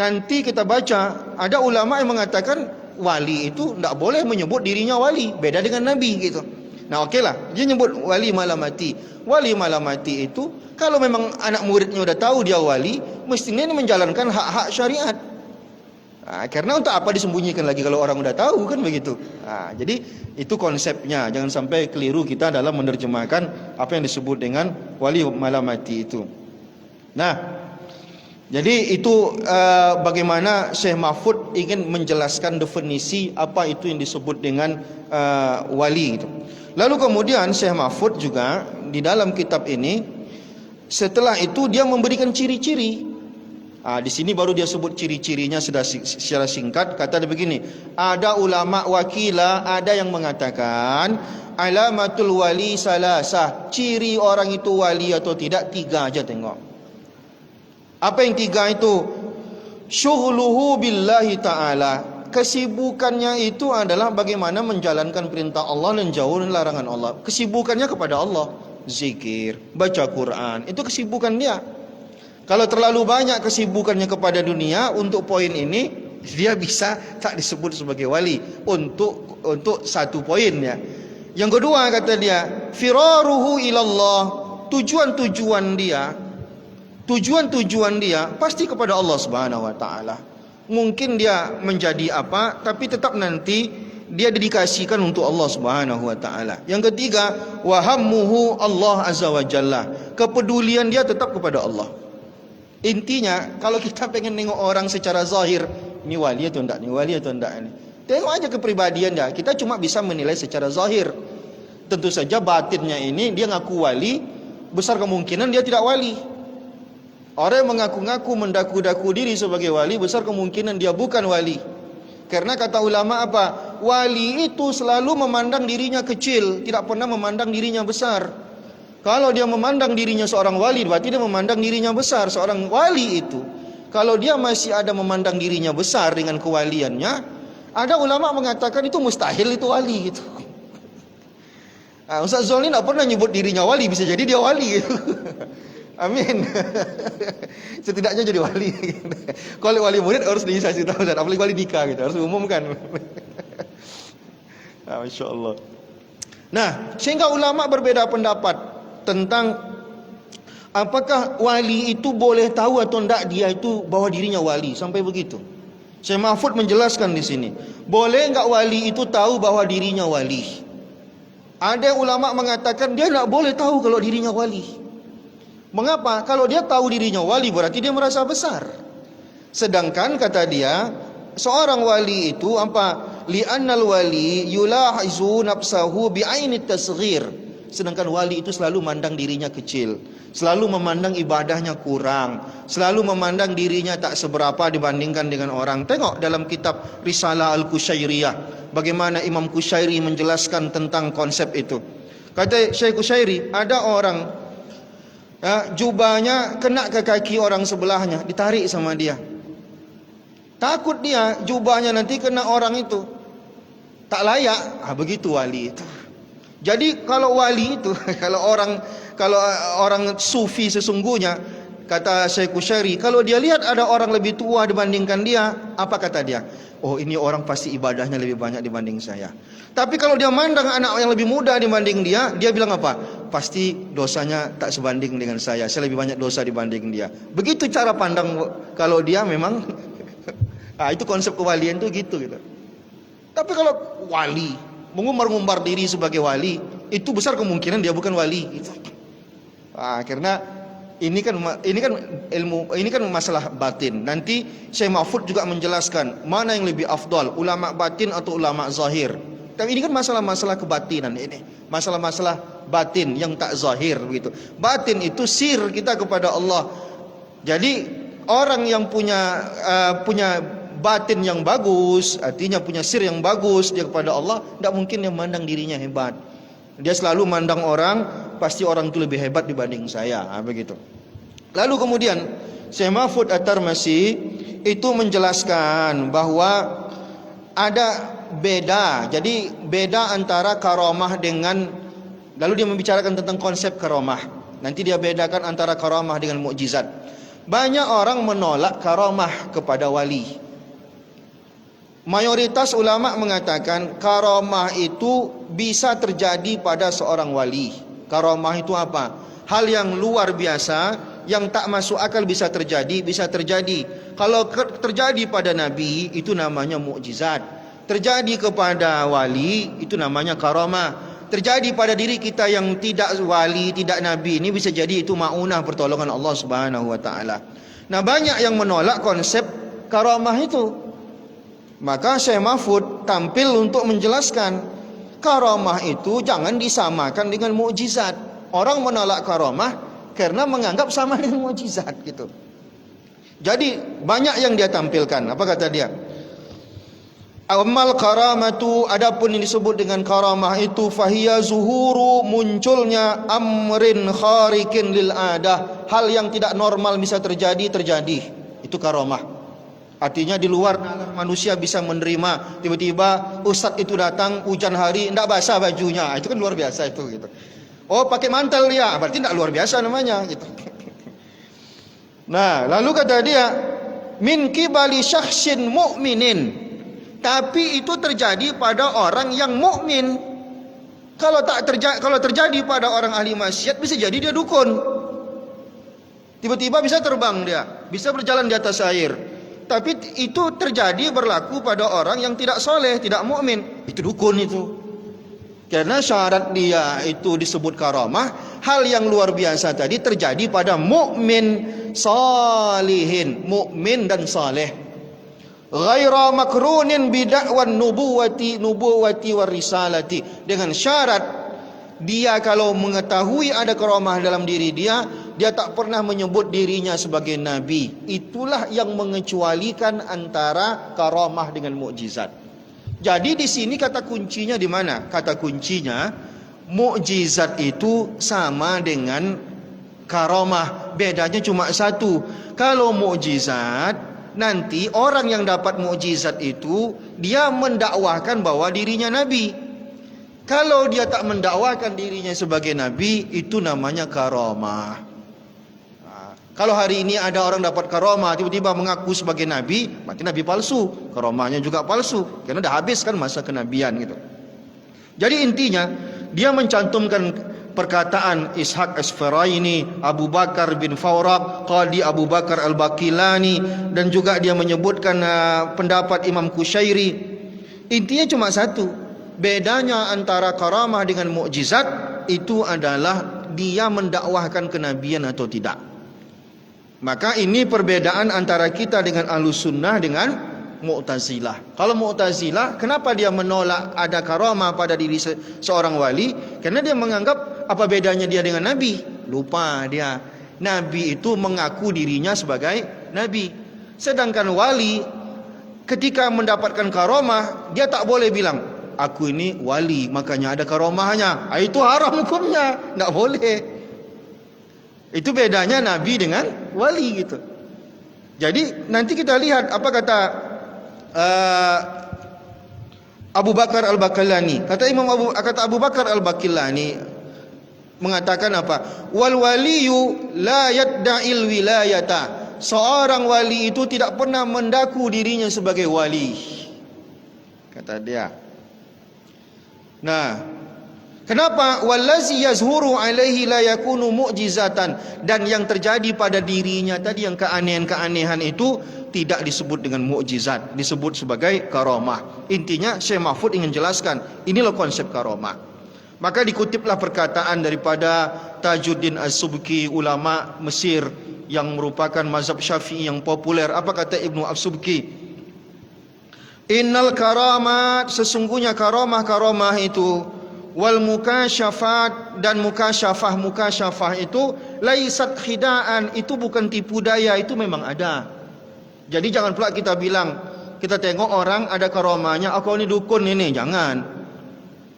Nanti kita baca, ada ulama yang mengatakan wali itu tidak boleh menyebut dirinya wali, beda dengan nabi gitu. Nah okeylah, dia nyebut wali malam mati. Wali malam mati itu kalau memang anak muridnya udah tahu dia wali, mestinya ini menjalankan hak-hak syariat. Karena untuk apa disembunyikan lagi kalau orang udah tahu kan begitu. Jadi itu konsepnya. Jangan sampai keliru kita dalam menerjemahkan apa yang disebut dengan wali malam mati itu. Nah, jadi itu bagaimana Syekh Mahfud ingin menjelaskan definisi apa itu yang disebut dengan wali itu. Lalu kemudian Syekh Mahfud juga di dalam kitab ini setelah itu dia memberikan ciri-ciri. Di sini baru dia sebut ciri-cirinya secara singkat. Kata dia begini, ada ulama wakila, ada yang mengatakan alamatul wali salasah, ciri orang itu wali atau tidak tiga aja tengok. Apa yang tiga itu? Syughluhu billahi ta'ala, kesibukannya itu adalah bagaimana menjalankan perintah Allah dan jauh dari larangan Allah. Kesibukannya kepada Allah, zikir, baca Quran, itu kesibukan dia. Kalau terlalu banyak kesibukannya kepada dunia, untuk poin ini dia bisa tak disebut sebagai wali. Untuk satu poin ya. Yang kedua kata dia, firaruhu ilallah, tujuan-tujuan dia pasti kepada Allah Subhanahu wa taala. Mungkin dia menjadi apa, tapi tetap nanti dia dedikasikan untuk Allah Subhanahu wa taala. Yang ketiga, wahammuhu Allah azza wa jalla, kepedulian dia tetap kepada Allah. Intinya kalau kita pengen nengok orang secara zahir, ini wali atau enggak, ini wali atau enggak ini, tengok aja kepribadian dia. Kita cuma bisa menilai secara zahir. Tentu saja batinnya ini dia ngaku wali, besar kemungkinan dia tidak wali. Orang yang mengaku-ngaku mendaku-daku diri sebagai wali, besar kemungkinan dia bukan wali. Karena kata ulama apa? Wali itu selalu memandang dirinya kecil, tidak pernah memandang dirinya besar. Kalau dia memandang dirinya seorang wali, berarti dia memandang dirinya besar. Seorang wali itu, kalau dia masih ada memandang dirinya besar dengan kewaliannya, ada ulama mengatakan itu mustahil itu wali gitu. Ustaz Zul ini tidak pernah nyebut dirinya wali, bisa jadi dia wali gitu. Amin. Setidaknya jadi wali. Kalau wali murid harus dikasih tahu, dan apalagi wali nikah gitu, harus diumumkan. Masya Allah. Nah, sehingga ulama berbeda pendapat tentang apakah wali itu boleh tahu atau tidak dia itu bahwa dirinya wali, sampai begitu. Syekh Mahfud menjelaskan di sini, boleh enggak wali itu tahu bahwa dirinya wali? Ada ulama mengatakan dia enggak boleh tahu kalau dirinya wali. Mengapa? Kalau dia tahu dirinya wali berarti dia merasa besar. Sedangkan kata dia, seorang wali itu apa? Li'annal wali yulahizu nafsahu bi'ainit tasghir. Sedangkan wali itu selalu memandang dirinya kecil, selalu memandang ibadahnya kurang, selalu memandang dirinya tak seberapa dibandingkan dengan orang. Tengok dalam kitab Risalah Al-Qusyairiyah, bagaimana Imam Qusyairi menjelaskan tentang konsep itu. Kata Syekh Qusyairi, ada orang jubahnya kena ke kaki orang sebelahnya, ditarik sama dia. Takut dia jubahnya nanti kena orang itu, tak layak. Begitu wali itu. Jadi kalau wali itu, kalau orang sufi sesungguhnya, kata Syekh Qusyairi, kalau dia lihat ada orang lebih tua dibandingkan dia, apa kata dia? Oh, ini orang pasti ibadahnya lebih banyak dibanding saya. Tapi kalau dia mandang anak yang lebih muda dibanding dia bilang apa? Pasti dosanya tak sebanding dengan saya lebih banyak dosa dibanding dia. Begitu cara pandang kalau dia memang itu konsep kewalian itu gitu. Tapi kalau wali mengumbar-ngumbar diri sebagai wali, itu besar kemungkinan dia bukan wali gitu. Karena ini kan ilmu, ini kan masalah batin. Nanti Syekh Mahfud juga menjelaskan mana yang lebih afdal, ulama batin atau ulama zahir. Tapi ini kan masalah-masalah kebatinan, ini masalah-masalah batin yang tak zahir begitu. Batin itu sir kita kepada Allah. Jadi orang yang punya batin yang bagus, artinya punya sir yang bagus dia kepada Allah, tidak mungkin dia memandang dirinya hebat. Dia selalu mandang orang, pasti orang itu lebih hebat dibanding saya, begitu. Lalu kemudian Syekh Mahfud At-Tarmasi itu menjelaskan bahwa ada beda. Jadi beda antara karamah dengan, lalu dia membicarakan tentang konsep karamah. Nanti dia bedakan antara karamah dengan mukjizat. Banyak orang menolak karamah kepada wali. Mayoritas ulama mengatakan karamah itu bisa terjadi pada seorang wali. Karamah itu apa? Hal yang luar biasa, yang tak masuk akal bisa terjadi, bisa terjadi. Kalau terjadi pada nabi itu namanya mukjizat. Terjadi kepada wali itu namanya karamah. Terjadi pada diri kita yang tidak wali, tidak nabi, ini bisa jadi itu maunah, pertolongan Allah Subhanahu wa taala. Nah, banyak yang menolak konsep karamah itu. Maka Syekh Mahfud tampil untuk menjelaskan karamah itu jangan disamakan dengan mukjizat. Orang menolak karamah karena menganggap sama dengan mukjizat gitu. Jadi banyak yang dia tampilkan. Apa kata dia? Amal karamatu, adapun yang disebut dengan karamah itu fahiya zuhuru, munculnya amrin kharikin lil adah, hal yang tidak normal bisa terjadi. Itu karamah. Artinya di luar nalar manusia bisa menerima. Tiba-tiba ustadz itu datang hujan hari, tidak basah bajunya, itu kan luar biasa itu gitu. Oh, pakai mantel dia, berarti tidak luar biasa namanya gitu. Nah, lalu kata dia min kibali syakhsin mu'minin, tapi itu terjadi pada orang yang mukmin. Kalau terjadi pada orang ahli maksiat, bisa jadi dia dukun. Tiba-tiba bisa terbang dia, bisa berjalan di atas air. Tapi itu terjadi berlaku pada orang yang tidak soleh, tidak mukmin. Itu dukun itu. Karena syarat dia itu disebut karamah, hal yang luar biasa tadi terjadi pada mukmin salihin, mukmin dan saleh. Ghaira makrunin bid'wan nubuwati war risalati, dengan syarat dia kalau mengetahui ada karamah dalam diri dia tak pernah menyebut dirinya sebagai nabi. Itulah yang mengecualikan antara karamah dengan mukjizat. Jadi di sini kata kuncinya di mana? Kata kuncinya mukjizat itu sama dengan karamah. Bedanya cuma satu. Kalau mukjizat, nanti orang yang dapat mukjizat itu dia mendakwahkan bahwa dirinya nabi. Kalau dia tak mendakwakan dirinya sebagai nabi, itu namanya karamah. Kalau hari ini ada orang dapat karomah tiba-tiba mengaku sebagai nabi, berarti nabi palsu, karomahnya juga palsu, karena dah habis kan masa kenabian gitu. Jadi intinya dia mencantumkan perkataan Ishaq Asfaraini, Abu Bakar bin Fawraq, Qadi Abu Bakar Al-Baqillani, dan juga dia menyebutkan pendapat Imam Kushairi. Intinya cuma satu, bedanya antara karamah dengan mukjizat itu adalah dia mendakwahkan kenabian atau tidak. Maka ini perbedaan antara kita dengan Ahlus Sunnah dengan Mu'tazilah. Kalau Mu'tazilah, kenapa dia menolak ada karamah pada diri seorang wali? Karena dia menganggap apa bedanya dia dengan Nabi? Lupa dia. Nabi itu mengaku dirinya sebagai Nabi. Sedangkan wali ketika mendapatkan karamah, dia tak boleh bilang, aku ini wali, makanya ada karamahnya. Itu haram hukumnya, tak boleh. Itu bedanya Nabi dengan wali gitu. Jadi nanti kita lihat apa kata Abu Bakar Al-Baqillani. Kata Abu Bakar Al-Baqillani mengatakan apa? Wal waliyu la yadda'il wilayata. Seorang wali itu tidak pernah mendaku dirinya sebagai wali. Kata dia. Nah, kenapa wallazi yazhuru alaihi la yakunu mu'jizatan, dan yang terjadi pada dirinya tadi yang keanehan-keanehan itu tidak disebut dengan mukjizat, disebut sebagai karamah. Intinya Syekh Mahfud ingin jelaskan, inilah konsep karamah. Maka dikutiplah perkataan daripada Tajuddin As-Subki, ulama Mesir yang merupakan mazhab Syafi'i yang populer. Apa kata Ibnu As-Subki? Innal karamat, sesungguhnya karamah itu, wal mukasyafat, dan mukasyafah itu, laisat khidaan, itu bukan tipu daya, itu memang ada. Jadi jangan pula kita bilang, kita tengok orang ada karamahnya, aku ini dukun ini, jangan.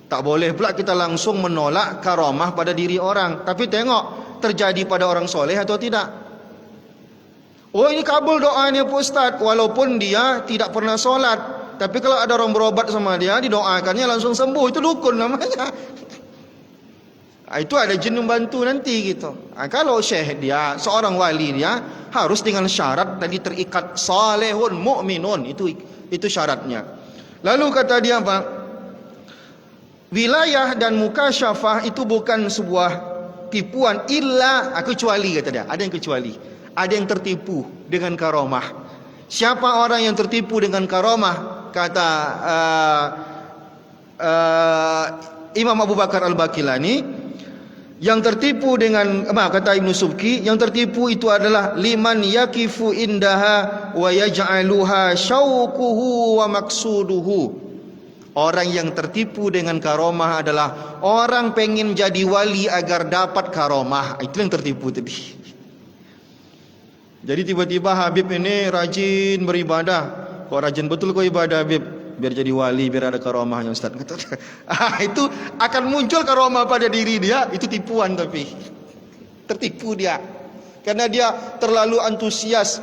Tak boleh pula kita langsung menolak karamah pada diri orang. Tapi tengok terjadi pada orang soleh atau tidak. Oh, ini kabul doanya Pak Ustaz, walaupun dia tidak pernah solat. Tapi kalau ada orang berobat sama dia, didoakannya langsung sembuh, itu dukun namanya. Itu ada jin membantu nanti gitu. Kalau syekh dia, seorang wali dia, harus dengan syarat tadi terikat salehun mu'minun, itu syaratnya. Lalu kata dia apa? Wilayah dan mukasyafah itu bukan sebuah tipuan illa, kecuali kata dia, ada yang kecuali. Ada yang tertipu dengan karamah. Siapa orang yang tertipu dengan karamah? Kata Imam Abu Bakar Al-Baqillani, yang tertipu dengan, kata Ibnu Subki, yang tertipu itu adalah liman yakifu indaha wa yaj'aluha syauquhu wa maksuduhu. Orang yang tertipu dengan karamah adalah orang pengen jadi wali agar dapat karamah. Itu yang tertipu tadi. Jadi tiba-tiba Habib ini rajin beribadah. Kok rajin betul kok ibadah Habib? Biar jadi wali, biar ada karamahnya Ustaz. Itu akan muncul karamah pada diri dia. Itu tipuan, tapi tertipu dia. Karena dia terlalu antusias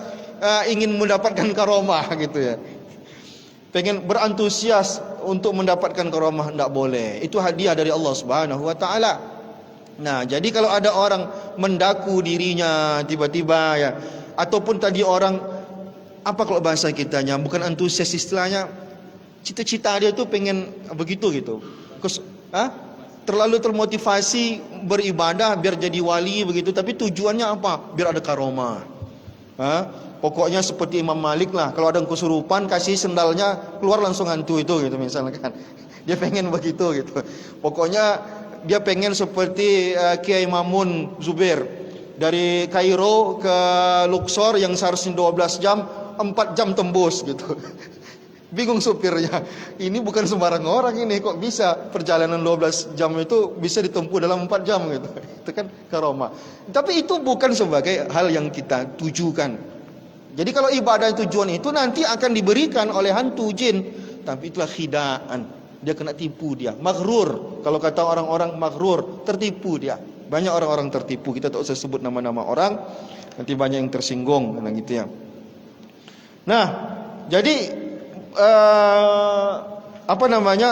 ingin mendapatkan karamah gitu ya. Pengen berantusias untuk mendapatkan karamah, tidak boleh. Itu hadiah dari Allah Subhanahu wa taala. Nah, jadi kalau ada orang mendaku dirinya tiba-tiba ya, ataupun tadi orang, apa kalau bahasa kitanya, bukan antusias, istilahnya cita-cita dia itu pengen begitu gitu. Terlalu termotivasi beribadah biar jadi wali begitu, tapi tujuannya apa? Biar ada karamah. Pokoknya seperti Imam Malik lah, kalau ada kesurupan kasih sendalnya keluar langsung hantu itu gitu misalnya kan. Dia pengen begitu gitu. Pokoknya dia pengen seperti Kiai Mamun Zubair, dari Kairo ke Luxor yang seharusnya 12 jam, 4 jam tembus gitu. Bingung supirnya, ini bukan sembarang orang ini, kok bisa perjalanan 12 jam itu bisa ditempuh dalam 4 jam gitu. Itu kan karamah. Tapi itu bukan sebagai hal yang kita tujukan. Jadi kalau ibadah tujuan itu nanti akan diberikan oleh hantu jin, tapi itulah khidaan. Dia kena tipu dia, maghrur. Kalau kata orang-orang maghrur, tertipu dia. Banyak orang-orang tertipu, kita tak usah sebut nama-nama orang, nanti banyak yang tersinggung gitu ya. Nah, jadi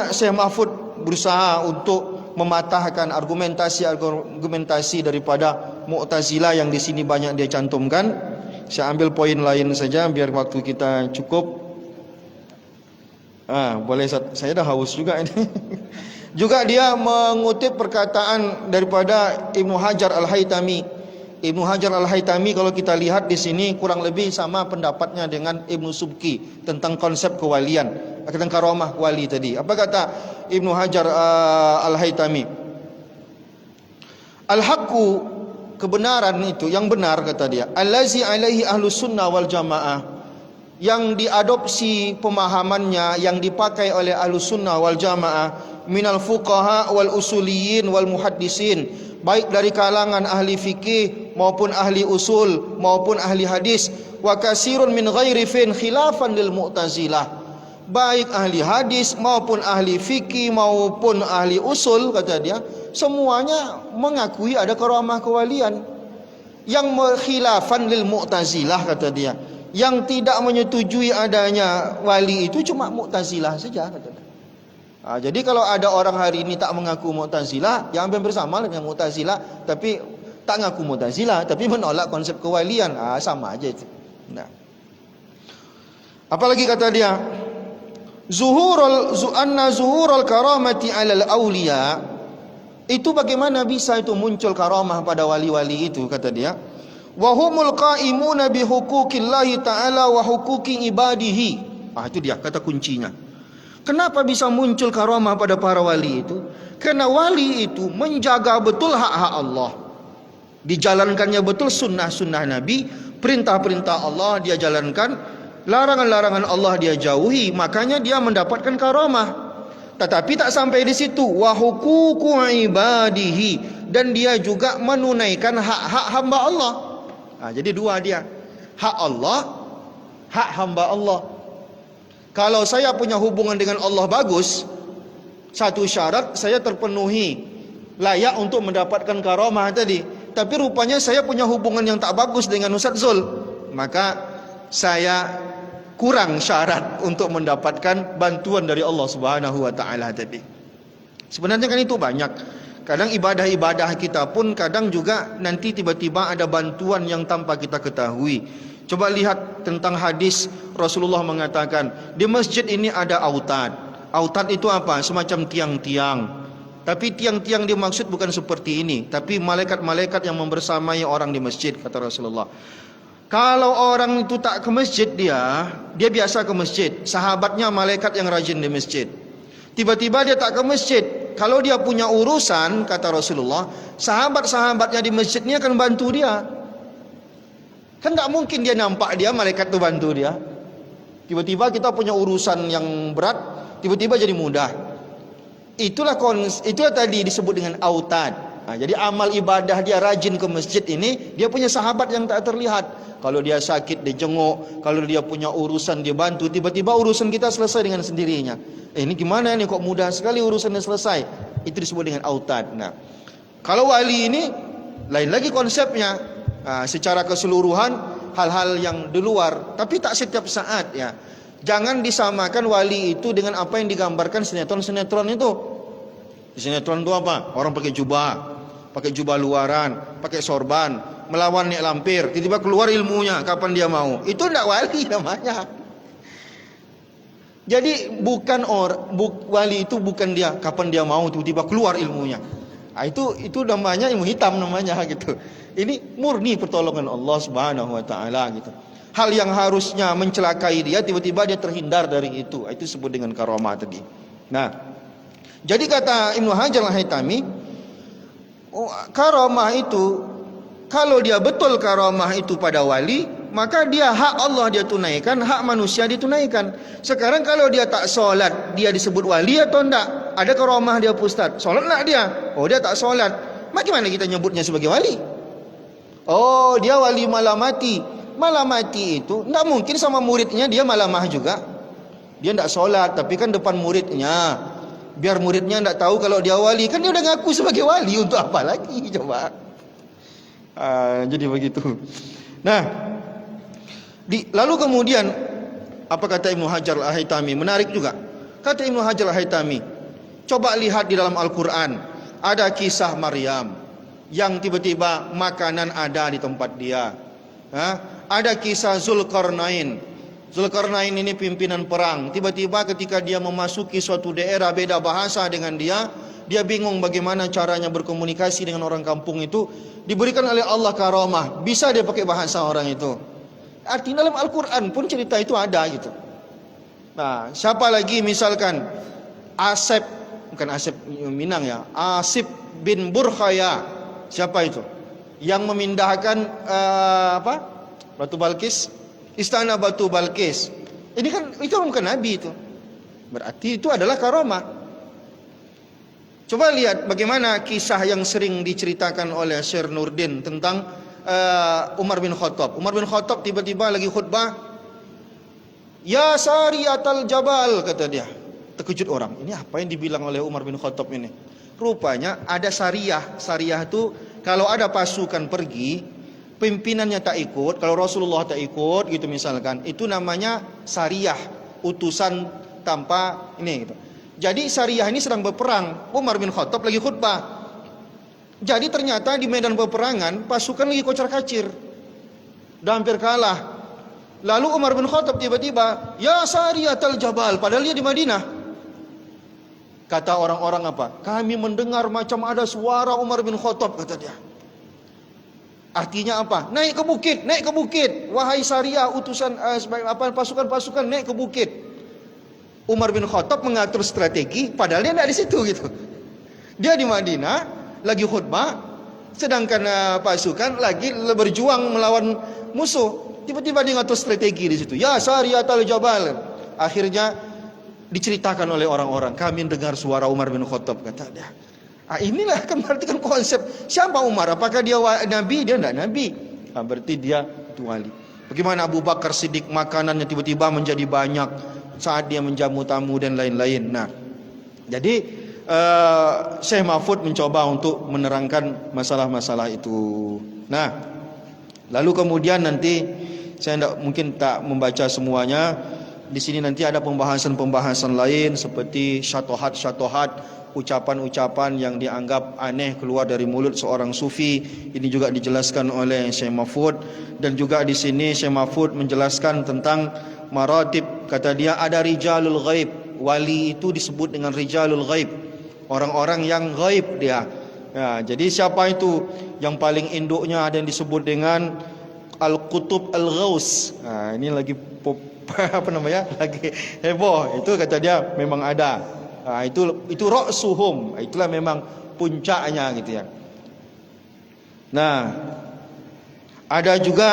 Syekh Mahfud berusaha untuk mematahkan argumentasi daripada Mu'tazilah yang di sini banyak dia cantumkan. Saya ambil poin lain saja biar waktu kita cukup. Boleh, saya dah haus juga ini. Juga dia mengutip perkataan daripada Ibnu Hajar Al-Haytami. Ibnu Hajar Al-Haytami kalau kita lihat di sini kurang lebih sama pendapatnya dengan Ibnu Subki tentang konsep kewalian, tentang karamah wali tadi. Apa kata Ibnu Hajar Al-Haytami? Al-haqqu, kebenaran itu yang benar kata dia, allazi alaihi ahlus sunnah wal jamaah, yang diadopsi pemahamannya, yang dipakai oleh ahlus sunnah wal jamaah, minal fuqaha wal usuliyin wal muhaddisin, baik dari kalangan ahli fikih maupun ahli usul maupun ahli hadis, wa kasirun min ghairi fin khilafan lil mu'tazilah, baik ahli hadis maupun ahli fikih maupun ahli usul kata dia, semuanya mengakui ada karamah kewalian. Yang khilafan lil mu'tazilah kata dia, yang tidak menyetujui adanya wali itu cuma Mu'tazilah saja kata dia. Jadi kalau ada orang hari ini tak mengaku Mu'tazilah, yang hampir bersama dengan Mu'tazilah, tapi tak mengaku Mu'tazilah, tapi menolak konsep kewalian, sama aja itu. Nah, apalagi kata dia, zuhurul karamati alal awliya, itu bagaimana bisa itu muncul karamah pada wali-wali itu kata dia. Wa humul qaimuna bi huquqillahi ta'ala wa huquqi ibadihi. Itu dia kata kuncinya. Kenapa bisa muncul karamah pada para wali itu? Karena wali itu menjaga betul hak-hak Allah, dijalankannya betul sunnah-sunnah Nabi, perintah-perintah Allah dia jalankan, larangan-larangan Allah dia jauhi, makanya dia mendapatkan karamah. Tetapi tak sampai di situ, wa huququ ibadihi, dan dia juga menunaikan hak-hak hamba Allah. Jadi dua dia, hak Allah, hak hamba Allah. Kalau saya punya hubungan dengan Allah bagus, satu syarat saya terpenuhi, layak untuk mendapatkan karamah tadi. Tapi rupanya saya punya hubungan yang tak bagus dengan Ustaz Zul, maka saya kurang syarat untuk mendapatkan bantuan dari Allah Subhanahu wa taala tadi. Sebenarnya kan itu banyak. Kadang ibadah-ibadah kita pun kadang juga nanti tiba-tiba ada bantuan yang tanpa kita ketahui. Coba lihat tentang hadis Rasulullah mengatakan, di masjid ini ada autad. Autad itu apa? Semacam tiang-tiang. Tapi tiang-tiang dimaksud bukan seperti ini, tapi malaikat-malaikat yang membersamai orang di masjid, kata Rasulullah. Kalau orang itu tak ke masjid, dia biasa ke masjid, sahabatnya malaikat yang rajin di masjid. Tiba-tiba dia tak ke masjid, kalau dia punya urusan, kata Rasulullah, sahabat-sahabatnya di masjid ini akan bantu dia. Kan tak mungkin dia nampak dia malaikat itu bantu dia. Tiba-tiba kita punya urusan yang berat, tiba-tiba jadi mudah. Itulah tadi disebut dengan autad. Jadi amal ibadah dia rajin ke masjid ini, dia punya sahabat yang tak terlihat. Kalau dia sakit dia jenguk, kalau dia punya urusan dia bantu. Tiba-tiba urusan kita selesai dengan sendirinya. Ini gimana nih, kok mudah sekali urusannya selesai. Itu disebut dengan autad. Nah, kalau wali ini lain lagi konsepnya. Secara keseluruhan hal-hal yang di luar, tapi tak setiap saat ya. Jangan disamakan wali itu dengan apa yang digambarkan sinetron-sinetron itu. Di sinetron itu apa? Orang pakai jubah luaran, pakai sorban, melawan nek lampir, tiba-tiba keluar ilmunya kapan dia mau. Itu tidak wali namanya. Jadi wali itu bukan dia kapan dia mau tiba-tiba keluar ilmunya. Itu namanya ilmu hitam namanya gitu. Ini murni pertolongan Allah Subhanahu wa taala gitu. Hal yang harusnya mencelakai dia, tiba-tiba dia terhindar dari itu. Itu disebut dengan karamah tadi. Nah, jadi kata Ibnu Hajar Al-Haytami, karamah itu kalau dia betul karamah itu pada wali, maka dia hak Allah dia tunaikan, hak manusia ditunaikan. Sekarang kalau dia tak solat, dia disebut wali atau enggak? Ada karamah dia Ustaz. Solat enggak dia? Dia tak solat. Bagaimana kita nyebutnya sebagai wali? Dia wali malam mati. Malam mati itu enggak mungkin sama muridnya dia malamah juga. Dia enggak solat, tapi kan depan muridnya. Biar muridnya enggak tahu kalau dia wali. Kan dia udah ngaku sebagai wali, untuk apa lagi coba? Jadi begitu. Nah, lalu kemudian apa kata Ibnu Hajar Al-Haytami? Menarik juga. Kata Ibnu Hajar Al-Haytami, coba lihat di dalam Al-Quran, ada kisah Maryam. yang tiba-tiba makanan ada di tempat dia. Ada kisah Zulkarnain. Zulkarnain ini pimpinan perang. Tiba-tiba ketika dia memasuki suatu daerah beda bahasa dengan dia bingung bagaimana caranya berkomunikasi dengan orang kampung itu. Diberikan oleh Allah karamah, bisa dia pakai bahasa orang itu. Artinya dalam Al-Quran pun cerita itu ada gitu. Nah, siapa lagi misalkan Asep, bukan Asep Minang ya, Asip bin Burkhaya. Siapa itu? Yang memindahkan Batu Balkis, istana Batu Balkis. Ini kan itu bukan nabi itu. Berarti itu adalah karamah. Coba lihat bagaimana kisah yang sering diceritakan oleh Syekh Nurdin tentang Umar bin Khattab. Umar bin Khattab tiba-tiba lagi khutbah, "Ya Sariyatal Jabal," kata dia. Terkejut orang. Ini apa yang dibilang oleh Umar bin Khattab ini? Rupanya ada sariyah. Sariyah itu kalau ada pasukan pergi, pimpinannya tak ikut, kalau Rasulullah tak ikut gitu misalkan, itu namanya sariyah, utusan tanpa ini gitu. Jadi sariyah ini sedang berperang. Umar bin Khattab lagi khutbah. Jadi ternyata di medan peperangan pasukan lagi kocar-kacir. Dan hampir kalah. Lalu Umar bin Khattab tiba-tiba, "Ya Sariyatal Jabal," padahal dia di Madinah. Kata orang-orang apa? "Kami mendengar macam ada suara Umar bin Khattab," kata dia. Artinya apa? Naik ke bukit, naik ke bukit. Wahai Sariyah, utusan pasukan-pasukan naik ke bukit. Umar bin Khattab mengatur strategi, padahal dia tidak di situ gitu. Dia di Madinah lagi khutbah, sedangkan pasukan lagi berjuang melawan musuh. Tiba-tiba dia ngatur strategi di situ. "Ya Sariyatal Jabal." Akhirnya diceritakan oleh orang-orang, "Kami dengar suara Umar bin Khattab," kata dia. Inilah kan berarti kan konsep. Siapa Umar? Apakah dia nabi? Dia tidak nabi. Berarti dia itu wali. Bagaimana Abu Bakar Siddiq makanannya tiba-tiba menjadi banyak saat dia menjamu tamu dan lain-lain. Nah, jadi Syekh Mahfud mencoba untuk menerangkan masalah-masalah itu. Nah, lalu kemudian nanti saya mungkin tak membaca semuanya. Di sini nanti ada pembahasan-pembahasan lain seperti syatohat-syatohat, ucapan-ucapan yang dianggap aneh keluar dari mulut seorang sufi. Ini juga dijelaskan oleh Syekh Mahfud. Dan juga di sini Syekh Mahfud menjelaskan tentang maratib. Kata dia ada rijalul ghaib. Wali itu disebut dengan rijalul ghaib, orang-orang yang ghaib dia. Jadi siapa itu? Yang paling induknya ada yang disebut dengan Al-Qutub Al-Ghaus. Ini lagi lagi heboh. Itu kata dia memang ada. Itu ra'suhum. Itulah memang puncaknya gitu ya. Nah, ada juga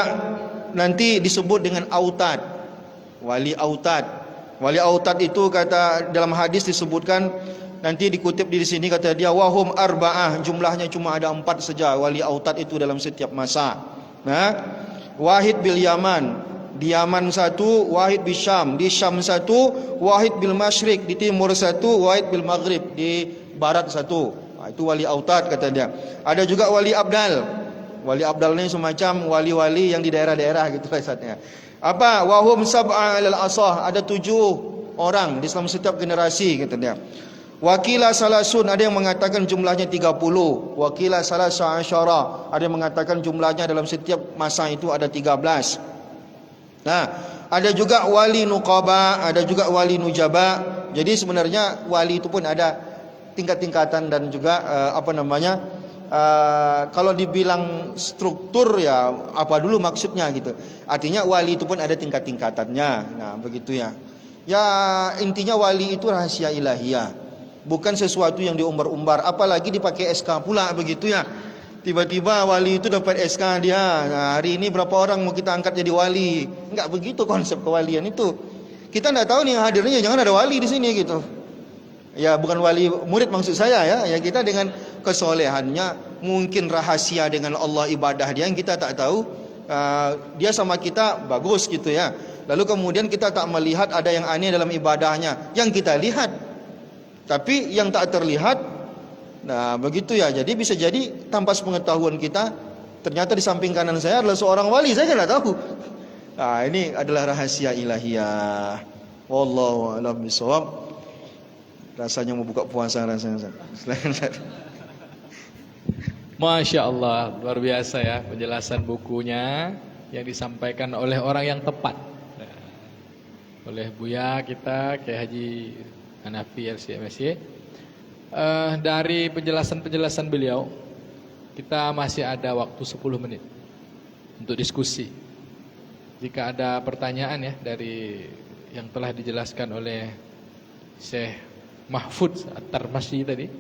nanti disebut dengan autad. Wali autad. Wali autad itu kata dalam hadis disebutkan, nanti dikutip di sini kata dia wahum arba'ah, jumlahnya cuma ada 4 saja wali autad itu dalam setiap masa. Nah, wahid bil Yaman, di Yaman 1, wahid bil Syam, di Syam 1, wahid bil Masyriq, di timur 1, wahid bil Maghrib, di barat 1. Itu wali autad kata dia. Ada juga wali abdal. Wali abdal ini semacam wali-wali yang di daerah-daerah gitu rasanya. Apa? Wahum sab'a alal asah, ada 7 orang di dalam setiap generasi kata dia. Wakila salasun, ada yang mengatakan jumlahnya 30. Wakila salasa asyara, ada yang mengatakan jumlahnya dalam setiap masa itu ada 13. Nah, ada juga wali nuqaba, ada juga wali nujaba. Jadi sebenarnya wali itu pun ada tingkat-tingkatan dan juga kalau dibilang struktur ya apa dulu maksudnya gitu. Artinya wali itu pun ada tingkat-tingkatannya. Nah, begitu ya. Ya intinya wali itu rahasia ilahiyah, bukan sesuatu yang diumbar-umbar, apalagi dipakai SK pula begitu ya. Tiba-tiba wali itu dapat SK dia. Nah, hari ini berapa orang mau kita angkat jadi wali? Enggak begitu konsep kewalian itu. Kita enggak tahu nih hadirnya, jangan ada wali di sini gitu. Ya bukan wali murid maksud saya ya. Ya kita dengan kesolehannya, mungkin rahasia dengan Allah ibadah dia yang kita tak tahu. Dia sama kita bagus gitu ya. Lalu kemudian kita tak melihat ada yang aneh dalam ibadahnya. Yang kita lihat, tapi yang tak terlihat. Nah begitu ya. Jadi bisa jadi tanpa sepengetahuan kita, ternyata di samping kanan saya adalah seorang wali. Saya kan tak tahu. Nah ini adalah rahasia ilahiyah. Wallahu a'lam bishawab. Rasanya mau buka puasa rasanya. Masya Allah, luar biasa ya penjelasan bukunya yang disampaikan oleh orang yang tepat. Oleh Buya kita, Kiai Haji Hanafi LCMSY. Dari penjelasan-penjelasan beliau, kita masih ada waktu 10 menit untuk diskusi. Jika ada pertanyaan ya dari yang telah dijelaskan oleh Syekh Mahfudz At-Tarmasyi tadi,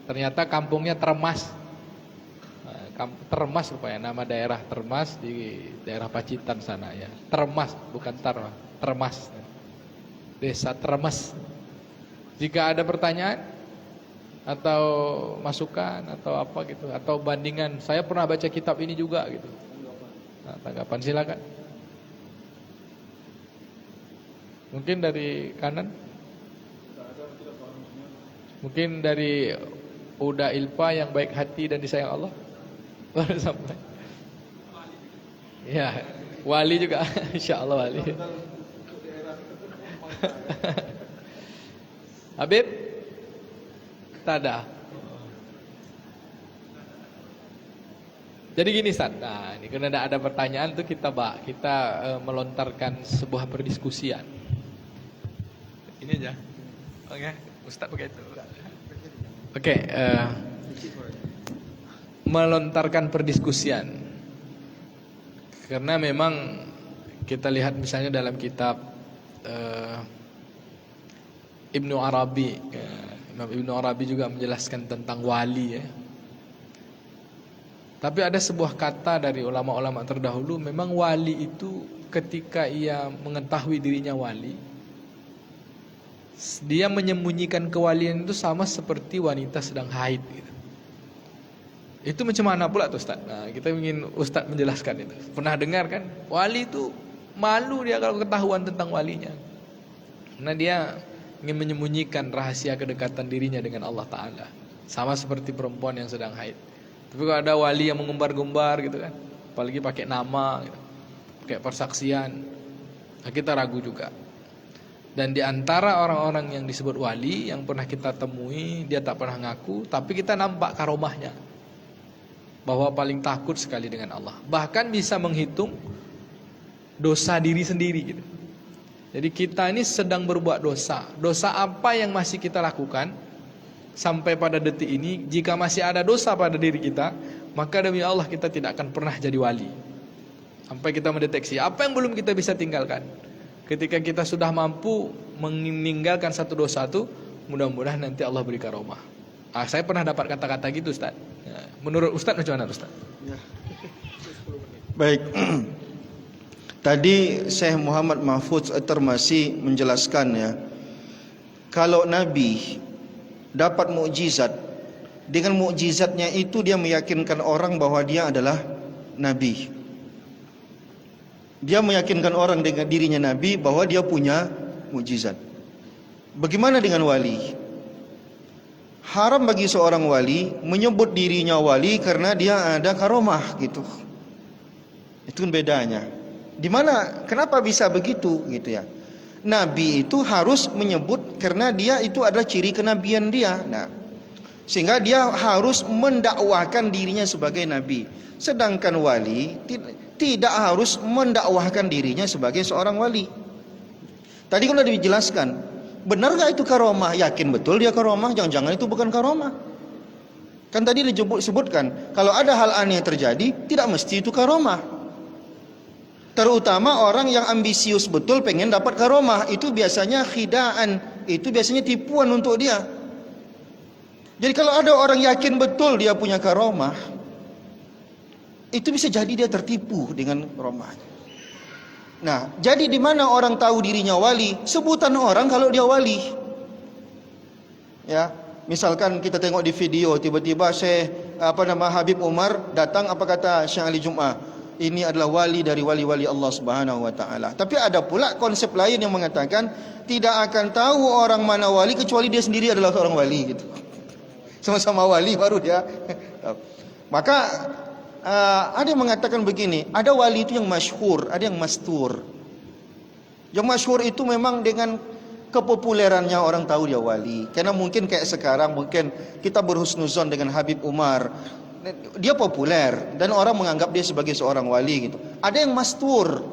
ternyata kampungnya Termas. Termas rupanya, nama daerah Termas di daerah Pacitan sana ya. Termas, bukan Termas. Desa Termas. Jika ada pertanyaan atau masukan atau apa gitu, atau bandingan, saya pernah baca kitab ini juga gitu. Nah, tanggapan silakan. Mungkin dari kanan. Mungkin dari Uda Ilpa yang baik hati dan disayang Allah. Baru sampai. Ya, wali juga. Insya Allah wali. Habib? Tak ada. Jadi gini Ustaz. Nah, ini karena ada pertanyaan tuh kita melontarkan sebuah perdiskusian. Ini aja. Oke, Ustaz pakai itu. Oke, melontarkan perdiskusian. Karena memang kita lihat misalnya dalam kitab Ibnu Arabi, Imam Ibnu Arabi juga menjelaskan tentang wali ya. Tapi ada sebuah kata dari ulama-ulama terdahulu, memang wali itu ketika ia mengetahui dirinya wali, dia menyembunyikan kewalian itu sama seperti wanita sedang haid gitu. Itu macam mana pula tuh Ustaz? Nah, kita ingin Ustaz menjelaskan itu. Pernah dengar kan? Wali itu malu dia kalau ketahuan tentang walinya. Karena dia ingin menyembunyikan rahasia kedekatan dirinya dengan Allah Ta'ala. Sama seperti perempuan yang sedang haid. Tapi kalau ada wali yang mengumbar-gumbar gitu kan, apalagi pakai nama gitu, pakai persaksian, nah kita ragu juga. Dan di antara orang-orang yang disebut wali yang pernah kita temui, dia tak pernah ngaku, tapi kita nampak karomahnya, bahwa paling takut sekali dengan Allah. Bahkan bisa menghitung dosa diri sendiri gitu. Jadi kita ini sedang berbuat dosa. Dosa apa yang masih kita lakukan sampai pada detik ini? Jika masih ada dosa pada diri kita, maka demi Allah kita tidak akan pernah jadi wali. Sampai kita mendeteksi apa yang belum kita bisa tinggalkan. Ketika kita sudah mampu meninggalkan satu dosa itu, mudah-mudahan nanti Allah beri karomah. Saya pernah dapat kata-kata gitu Ustaz. Menurut Ustaz macam mana Ustaz? Ya. Baik. Tadi Syekh Muhammad Mahfudz At-Tarmasyi menjelaskan ya, kalau Nabi dapat mukjizat, dengan mukjizatnya itu dia meyakinkan orang bahwa dia adalah Nabi. Dia meyakinkan orang dengan dirinya Nabi bahwa dia punya mukjizat. Bagaimana dengan wali? Haram bagi seorang wali menyebut dirinya wali karena dia ada karomah gitu. Itu kan bedanya. Di mana? Kenapa bisa begitu gitu ya? Nabi itu harus menyebut karena dia itu adalah ciri kenabian dia. Nah, sehingga dia harus mendakwahkan dirinya sebagai nabi. Sedangkan wali tidak harus mendakwahkan dirinya sebagai seorang wali. Tadi kan sudah dijelaskan, benar gak itu karomah? Yakin betul dia karomah? Jangan-jangan itu bukan karomah. Kan tadi disebutkan, kalau ada hal aneh terjadi, tidak mesti itu karomah. Terutama orang yang ambisius betul pengen dapat karomah, itu biasanya khidaan, itu biasanya tipuan untuk dia. Jadi kalau ada orang yakin betul dia punya karomah, itu bisa jadi dia tertipu dengan karomahnya. Nah, jadi di mana orang tahu dirinya wali? Sebutan orang kalau dia wali. Ya, misalkan kita tengok di video tiba-tiba Habib Umar datang, apa kata Syekh Ali Jum'ah? Ini adalah wali dari wali-wali Allah Subhanahu wa taala. Tapi ada pula konsep lain yang mengatakan tidak akan tahu orang mana wali kecuali dia sendiri adalah seorang wali gitu. Sama-sama wali baru dia. Maka ada yang mengatakan begini, ada wali itu yang masyhur, ada yang mastur. Yang masyhur itu memang dengan kepopulerannya orang tahu dia wali. Karena mungkin kayak sekarang, mungkin kita berhusnuzon dengan Habib Umar. dia populer dan orang menganggap dia sebagai seorang wali gitu. Ada yang mastur,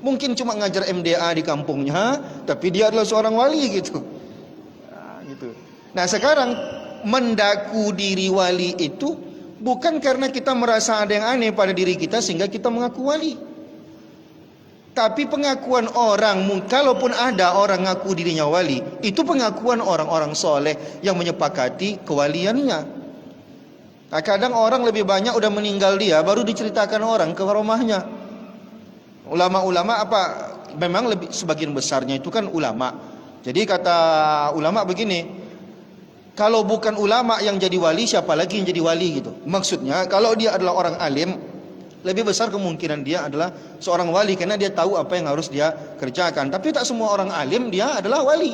mungkin cuma ngajar MDA di kampungnya, tapi dia adalah seorang wali gitu. Gitu. Nah sekarang mendaku diri wali itu bukan karena kita merasa ada yang aneh pada diri kita sehingga kita mengaku wali. Tapi pengakuan orang, kalaupun ada orang ngaku dirinya wali, itu pengakuan orang-orang soleh yang menyepakati kewaliannya. Nah, kadang orang lebih banyak udah meninggal dia, baru diceritakan orang karomahnya. Ulama-ulama apa? Memang lebih sebagian besarnya itu kan ulama. Jadi kata ulama begini, kalau bukan ulama yang jadi wali, siapa lagi yang jadi wali gitu. Maksudnya kalau dia adalah orang alim, lebih besar kemungkinan dia adalah seorang wali karena dia tahu apa yang harus dia kerjakan. Tapi tak semua orang alim dia adalah wali.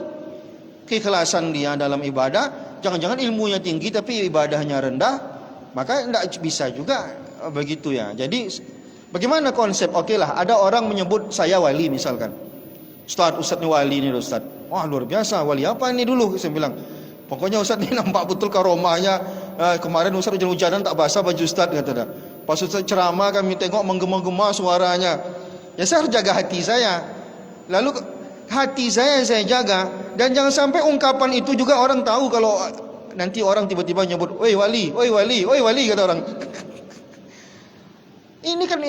Keikhlasan dia dalam ibadah, jangan-jangan ilmunya tinggi tapi ibadahnya rendah, maka tidak bisa juga begitu ya. Jadi bagaimana konsep? Oke lah, ada orang menyebut saya wali misalkan. Ustaz ini wali ini Ustaz. Wah luar biasa, wali apa ini dulu? Saya bilang, pokoknya Ustaz ini nampak betul karomahnya. Kemarin Ustaz hujan-hujanan tak basah baju Ustaz kata dia. Pas Ustaz ceramah kami tengok menggema-gema suaranya. Ya saya harus jaga hati saya. Lalu hati saya jaga. Dan jangan sampai ungkapan itu juga orang tahu kalau nanti orang tiba-tiba nyebut, oi wali, oi wali, oi wali kata orang. Ini kan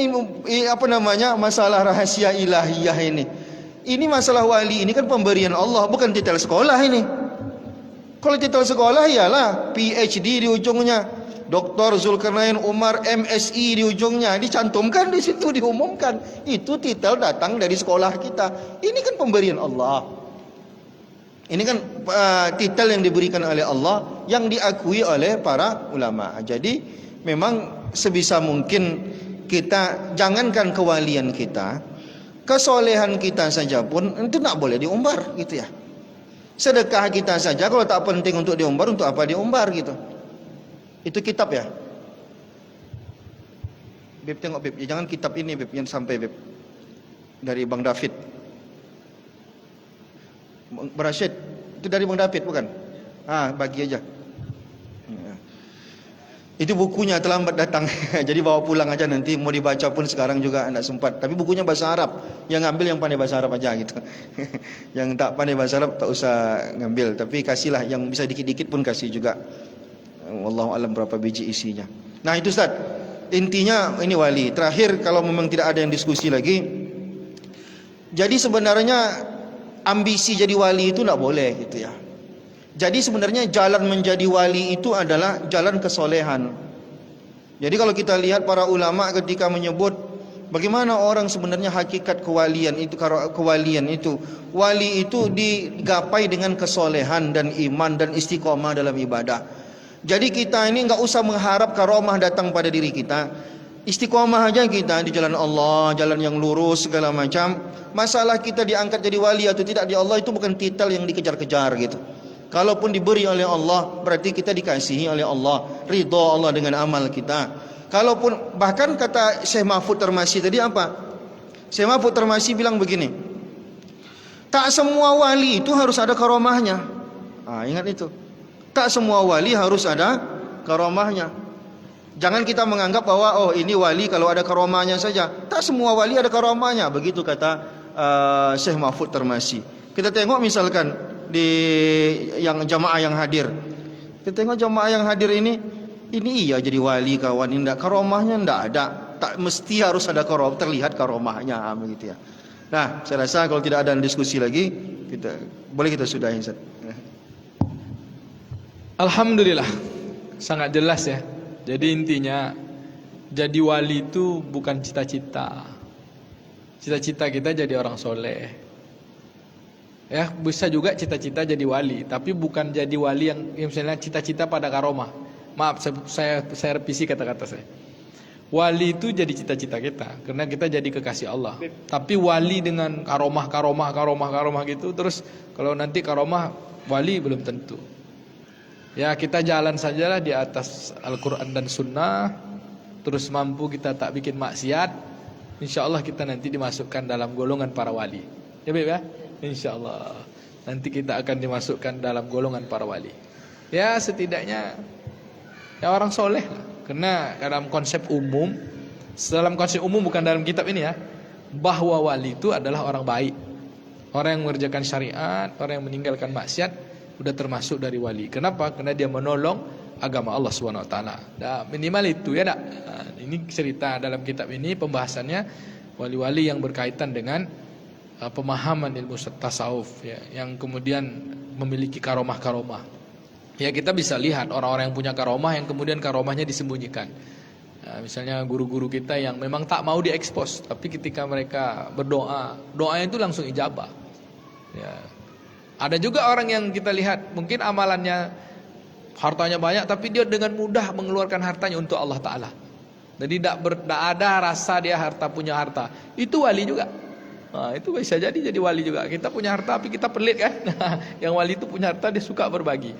apa namanya masalah rahasia ilahiyah ini. Ini masalah wali, ini kan pemberian Allah, bukan titel sekolah ini. Kalau titel sekolah ialah PhD di ujungnya. Dr. Zulkarnain Umar MSI di ujungnya dicantumkan di situ, diumumkan itu titel datang dari sekolah kita. Ini kan pemberian Allah. Ini kan titel yang diberikan oleh Allah yang diakui oleh para ulama. Jadi memang sebisa mungkin kita jangankan kewalian kita, kesolehan kita saja pun itu tak boleh diumbar gitu ya. Sedekah kita saja kalau tak penting untuk diumbar, untuk apa diumbar gitu. Itu kitab ya. Beb tengok Beb, jangan kitab ini Beb yang sampai Beb dari Bang David. Bang Rashid, itu dari Bang David bukan? Bagi aja. Itu bukunya terlambat datang. Jadi bawa pulang aja, nanti mau dibaca pun sekarang juga enggak sempat. Tapi bukunya bahasa Arab. Yang ngambil yang pandai bahasa Arab aja gitu. Yang tak pandai bahasa Arab tak usah ngambil, tapi kasihlah yang bisa dikit-dikit pun kasih juga. Wallahu alam berapa biji isinya. Nah itu Ustaz, intinya ini wali. Terakhir kalau memang tidak ada yang diskusi lagi, jadi sebenarnya ambisi jadi wali itu tidak boleh gitu ya. Jadi sebenarnya jalan menjadi wali itu adalah jalan kesolehan. Jadi kalau kita lihat para ulama ketika menyebut bagaimana orang sebenarnya hakikat kewalian itu, wali itu digapai dengan kesolehan dan iman dan istiqomah dalam ibadah. Jadi kita ini enggak usah mengharap karomah datang pada diri kita. Istiqomah aja kita di jalan Allah, jalan yang lurus segala macam. Masalah kita diangkat jadi wali atau tidak di Allah itu bukan titel yang dikejar-kejar gitu. Kalaupun diberi oleh Allah, berarti kita dikasihi oleh Allah, ridha Allah dengan amal kita. Kalaupun bahkan kata Syekh Mahfud Termasi tadi apa? Syekh Mahfud Termasi bilang begini, tak semua wali itu harus ada karomahnya. Ingat itu. Tak semua wali harus ada karomahnya. Jangan kita menganggap bahwa ini wali kalau ada karomahnya saja. Tak semua wali ada karomahnya. Begitu kata Syekh Mahfud Termasi. Kita tengok misalkan di yang jamaah yang hadir. Kita tengok jamaah yang hadir ini iya jadi wali kawan, indah karomahnya ndak ada. Tak mesti harus ada terlihat karomahnya begitu ya. Nah, saya rasa kalau tidak ada diskusi lagi, kita sudahi Ustaz. Alhamdulillah, sangat jelas ya. Jadi intinya jadi wali itu bukan cita-cita. Cita-cita kita jadi orang soleh. Ya bisa juga cita-cita jadi wali, tapi bukan jadi wali yang misalnya cita-cita pada karomah. Maaf, saya revisi kata-kata saya. Wali itu jadi cita-cita kita, karena kita jadi kekasih Allah. Tapi wali dengan karomah gitu, terus kalau nanti karomah wali belum tentu. Ya kita jalan sajalah di atas Al-Quran dan Sunnah, terus mampu kita tak bikin maksiat, insya Allah kita nanti dimasukkan dalam golongan para wali. Ya Beb ya, insya Allah nanti kita akan dimasukkan dalam golongan para wali. Ya setidaknya ya orang soleh lah, Karena dalam konsep umum bukan dalam kitab ini ya, bahwa wali itu adalah orang baik, orang yang mengerjakan syariat, orang yang meninggalkan maksiat, sudah termasuk dari wali. Kenapa? Karena dia menolong agama Allah SWT. Nah, minimal itu ya. Ini cerita dalam kitab ini pembahasannya wali-wali yang berkaitan dengan pemahaman ilmu tasawuf ya, yang kemudian memiliki karomah-karomah. Ya, kita bisa lihat orang-orang yang punya karomah yang kemudian karomahnya disembunyikan. Nah, misalnya guru-guru kita yang memang tak mau diekspos, tapi ketika mereka berdoa, doanya itu langsung ijabah. Ya. Ada juga orang yang kita lihat mungkin amalannya, hartanya banyak, tapi dia dengan mudah mengeluarkan hartanya untuk Allah Ta'ala. Jadi tidak ada rasa dia punya harta. Itu wali juga. Nah, itu bisa jadi wali juga. Kita punya harta tapi kita pelit kan. Yang wali itu punya harta dia suka berbagi.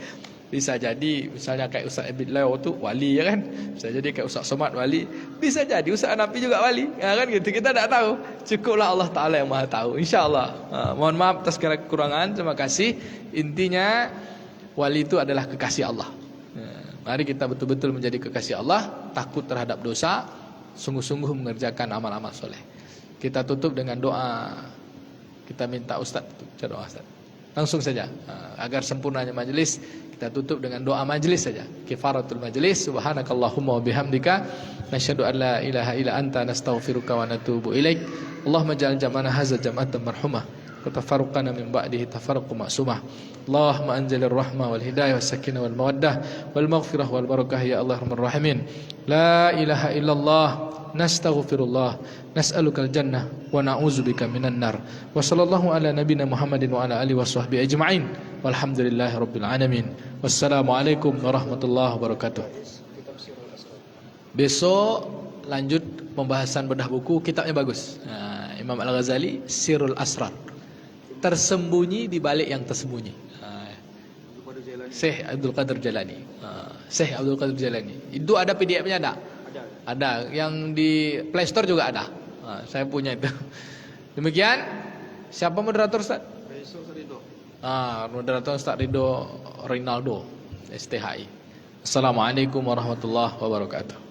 Bisa jadi misalnya kayak Ustaz Abid Leo itu wali ya kan. Bisa jadi kayak Ustaz Somad wali. Bisa jadi Ustaz Nafi juga wali. Ya kan gitu. Kita tidak tahu. Cukuplah Allah Ta'ala yang maha tahu. InsyaAllah. Mohon maaf atas kekurangan. Terima kasih. Intinya wali itu adalah kekasih Allah. Mari kita betul-betul menjadi kekasih Allah. Takut terhadap dosa. Sungguh-sungguh mengerjakan amal-amal soleh. Kita tutup dengan doa. Kita minta Ustaz tutup doa Ustaz. Langsung saja agar sempurnanya majelis, kita tutup dengan doa majelis saja. Kifaratul majelis. Subhanakallahumma wa bihamdika nasyhadu an la ilaha illa anta nastaghfiruka wa natubu ilaik. Allahumma ja'al jam'ana hadza jam'atan marhumah wa tafarruqana min ba'dihi tafarruqan ma'sumah. Allahumma anzilir rahmah wal hidayah was sakinah wal mawaddah wal maghfirah wal barakah ya Allah arhamar rahimin. La ilaha illallah nastaghfirullah nas'alukal jannah wa na'udzubika minan nar. Wa sallallahu ala nabiyyina Muhammadin wa ala alihi washabbihi ajma'in. Walhamdulillahi rabbil alamin. Wassalamualaikum warahmatullahi wabarakatuh. Besok lanjut pembahasan bedah buku, kitabnya bagus. Imam Al-Ghazali Sirrul Asrar. Tersembunyi di balik yang tersembunyi. Syekh Abdul Qadir Jalani. Syekh Abdul Qadir Jalani. Itu ada PDF-nya ada? Ada. Yang di Play Store juga ada. Saya punya itu. Demikian. Siapa moderator Ustaz? Moderator Ustaz Ridho Rinaldo STHI. Assalamualaikum warahmatullahi wabarakatuh.